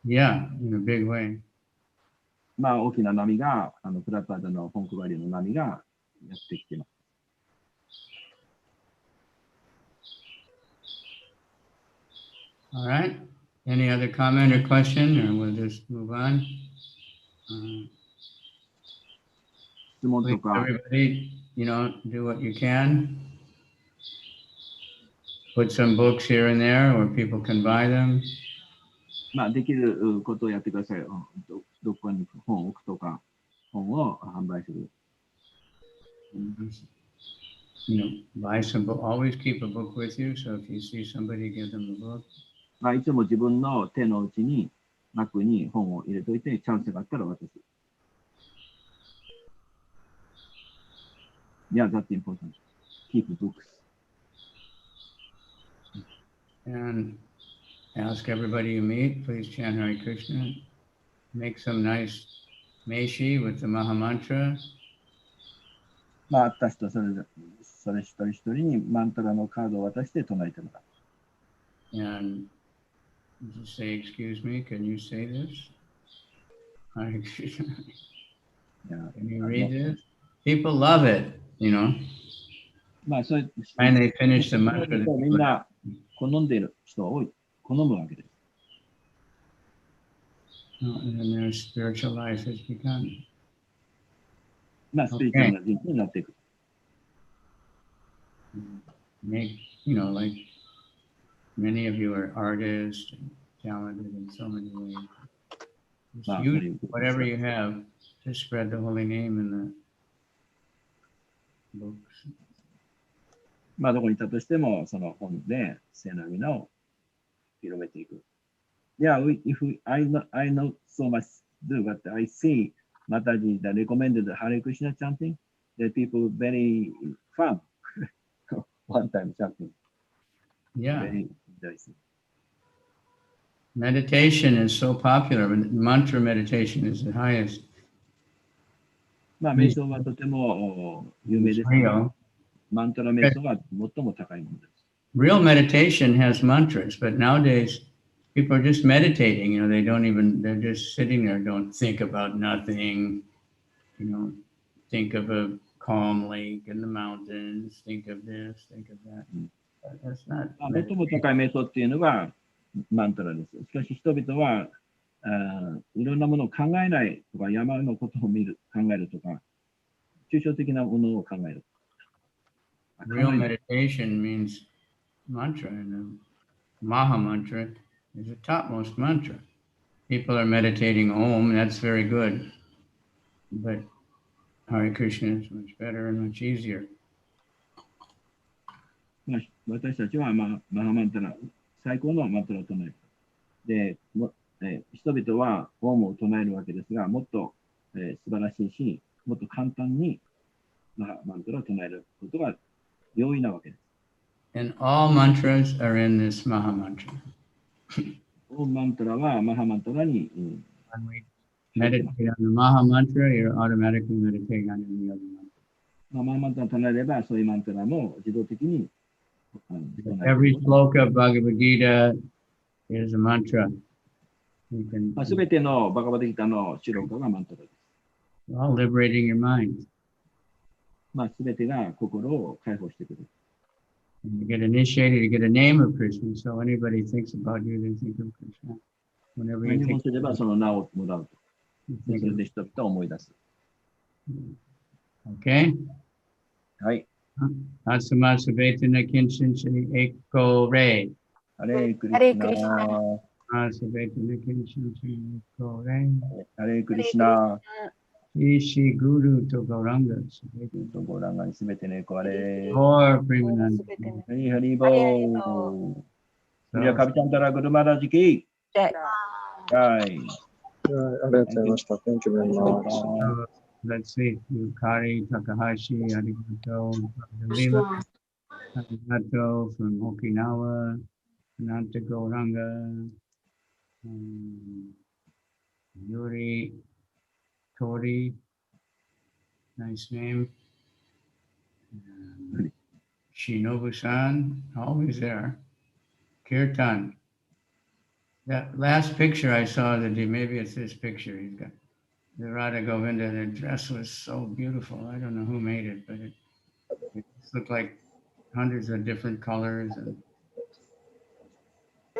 yeah, in a big way. まあ大きな波が、プラパダの本配りの波がやってきています。All right. Any other comment or question, or we'll just move on? 質問と Please, か、 everybody, you know, do what you can. Put some books here and there where people can buy them. まあできることをやってください。どこに本を置くとか、本を販売する。You know, buy some book. Always keep a book with you. So if you see somebody, give them a book. まあいつも自分の手の内に、中に本を入れといて、チャンスがあったら渡す。Yeah, that's important. Keep books. And ask everybody you meet, please chant Hare Krishna. Make some nice meishi with the Maha Mantra. まああった人それ一人一人にマントラのカードを渡して唱えてもらう。And just say, excuse me, can you say this? Hare Krishna. Yeah. Can you read this? People love it, you know. まあそういう And they finish the mantra. みんな好んでいる人が多い。好むわけです。And then their spiritual life has begun. まあスピリチュアルな人生になっていく。Make, you know, like many of you are artists and talented in so many ways. Just use whatever you have to spread the holy name in the books. まあどこにいたとしてもその本で聖なる皆を広めていく。Yeah, I know so much do, but I see Mataji that recommended Hare Krishna chanting. The people very fun one time chanting. Yeah. Very interesting. Meditation is so popular, but mantra meditation is the highest. まあ瞑想はとても有名ですが、 Real. マントラ瞑想は最も高いものです。Real meditation has mantras, but nowadays people are just meditating, you know, they're just sitting there, don't think about nothing, you know, think of a calm lake in the mountains, think of this, think of that. That's not 最も高い瞑想っていうのがマントラです。しかし人々はいろんなものを考えないとか、山のことを見る、考えるとか、抽象的なものを考える。 Real meditation means mantra, and the Maha Mantra is the topmost mantra. People are meditating Om, that's very good, but Hare Krishna is much better and much easier. まあ、私たちは、マハマントラ、最高のマントラを唱える。で、人々はオウムを唱えるわけですが、もっと、素晴らしいし、もっと簡単にマハマントラを唱えることが容易なわけです。And all mantras are in this Maha Mantra. オウムマントラはマハマントラに、When we meditate on the Maha Mantra, you're automatically meditating on any other mantra. マハマントラを唱えれば、そういうマントラも自動的に Every sloka of Bhagavad Gita is a mantra. You can すべてのバガバディギターのシローカがマントラです。 all liberating your mind. すべてが心を解放してくれる。 And you get initiated, you get a name of Krishna. So anybody thinks about you, they think of Krishna. Whenever 入 you 門 think, すればその名をもらうと。 you で think それ of, で人々を思い出す。 okay? はい。 Asamasa Vetana Kinshin Shri Eko Re. ハレークリハレーシナクリシナ。ハレクリシナ。 Ishi Guru to Gauranga. ご覧がすべてのエコあれ。 Or Premanand. ハリハリボー。それはカビチャンタラグルマラジキ。はい。はい、ありがとうございました。Thank you very much. Let's see. Yukari Takahashi, Arigato, Lila, Arigato from Okinawa, Ananta Gauranga, Yuri Tori, nice name. Shinobu-san, always there. Kirtan. That last picture I saw that maybe it's this picture he's got. The Radha Govinda, the dress was so beautiful. I don't know who made it, but it looked like hundreds of different colors. And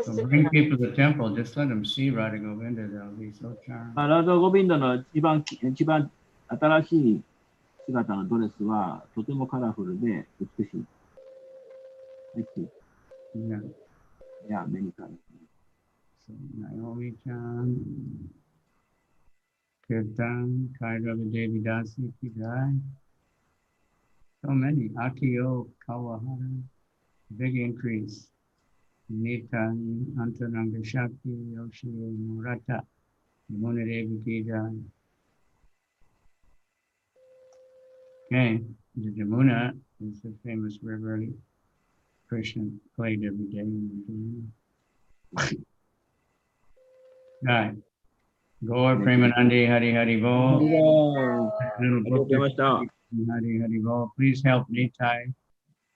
so bring people to the temple, just let them see Radha Govinda, they'll be so charmed. ラダ・ゴビンダの一番新しい姿のドレスはとてもカラフルで美しい。Yeah. Yeah, many colors. So Naomi-chan, Kirtan, Kairaga Devi Dasi, Kijai. So many. Akio Kawahara, big increase. Nitan, Antananga Shakti, Yoshi Murata, Yamuna Devi Kijai. Okay, the Yamuna is the famous river Krishna played every day in the Yamuna. Right. Gaur Premanandi Hari Hari Bo. Little book. Hari Hari Bo. Please help Nitai.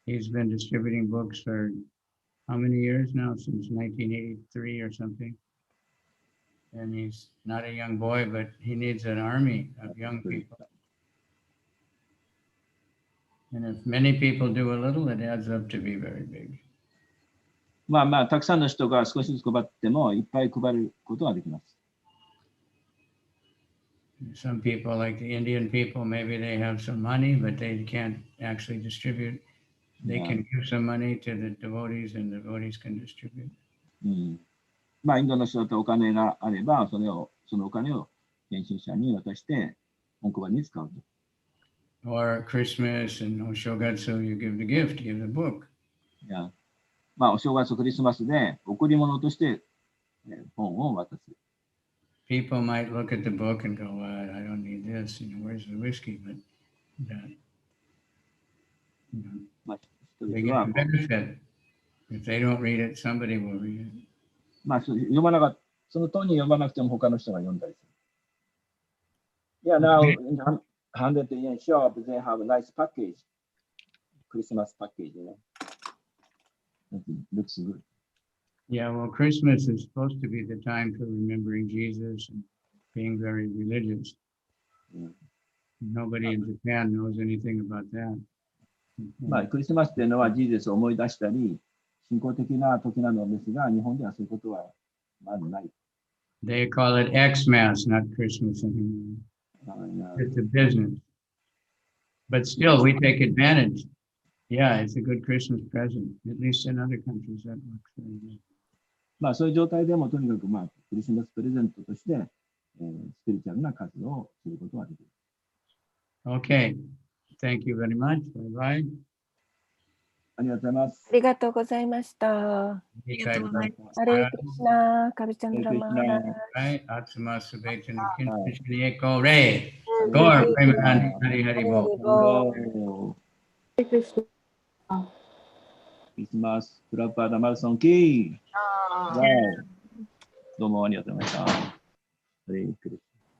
He's been distributing books for how many years now? Since 1983 or something. And he's not a young boy, but he needs an army of young people. And if many people do a little, it adds up to be very big. まあたくさんの人が少しずつ配ってもいっぱい配ることができます。Some people, like the Indian people, maybe they have some money, but they can't actually distribute. They can give some money to the devotees, and the devotees can distribute. まあインドの人だとお金があれば、そのお金を献身者に渡して本配りに使うと。Or Christmas and Oshogatsu, you give the gift, give the book. まあお正月クリスマスで贈り物として本を渡す。People might look at the book and go, well, I don't need this, where's the whiskey? But that, they get a benefit. If they don't read it, somebody will read it. まあ読まなかった、その当人読まなくても他の人が読んだりする。Yeah, now in 100 yen shop, they have a nice package, Christmas package, It looks good. Yeah, well, Christmas is supposed to be the time for remembering Jesus and being very religious. Nobody in Japan knows anything about that. まあクリスマスっていうのはジーザスを思い出したり、信仰的な時なのですが、日本ではそういうことはまずない。They call it Xmas, not Christmas anymore. It's a business. But still, we take advantage. Yeah, it's a good Christmas present. At least in other countries, that works very good. まあそういう状態でもとにかくまあクリスマスプレゼントとして、スピリチュアルな活動をすることができる。Okay. Thank you very much. Bye bye. ありがとうございます。ありがとうございました。ハレクリシナ、カビチャンドラマーラ。Right. Atsuma Subhechan Kinshini Eko Re. Gaur Premanandi Hari Hari Bo. クリスマスプラパーダマルソンキー。どうもありがとうございました。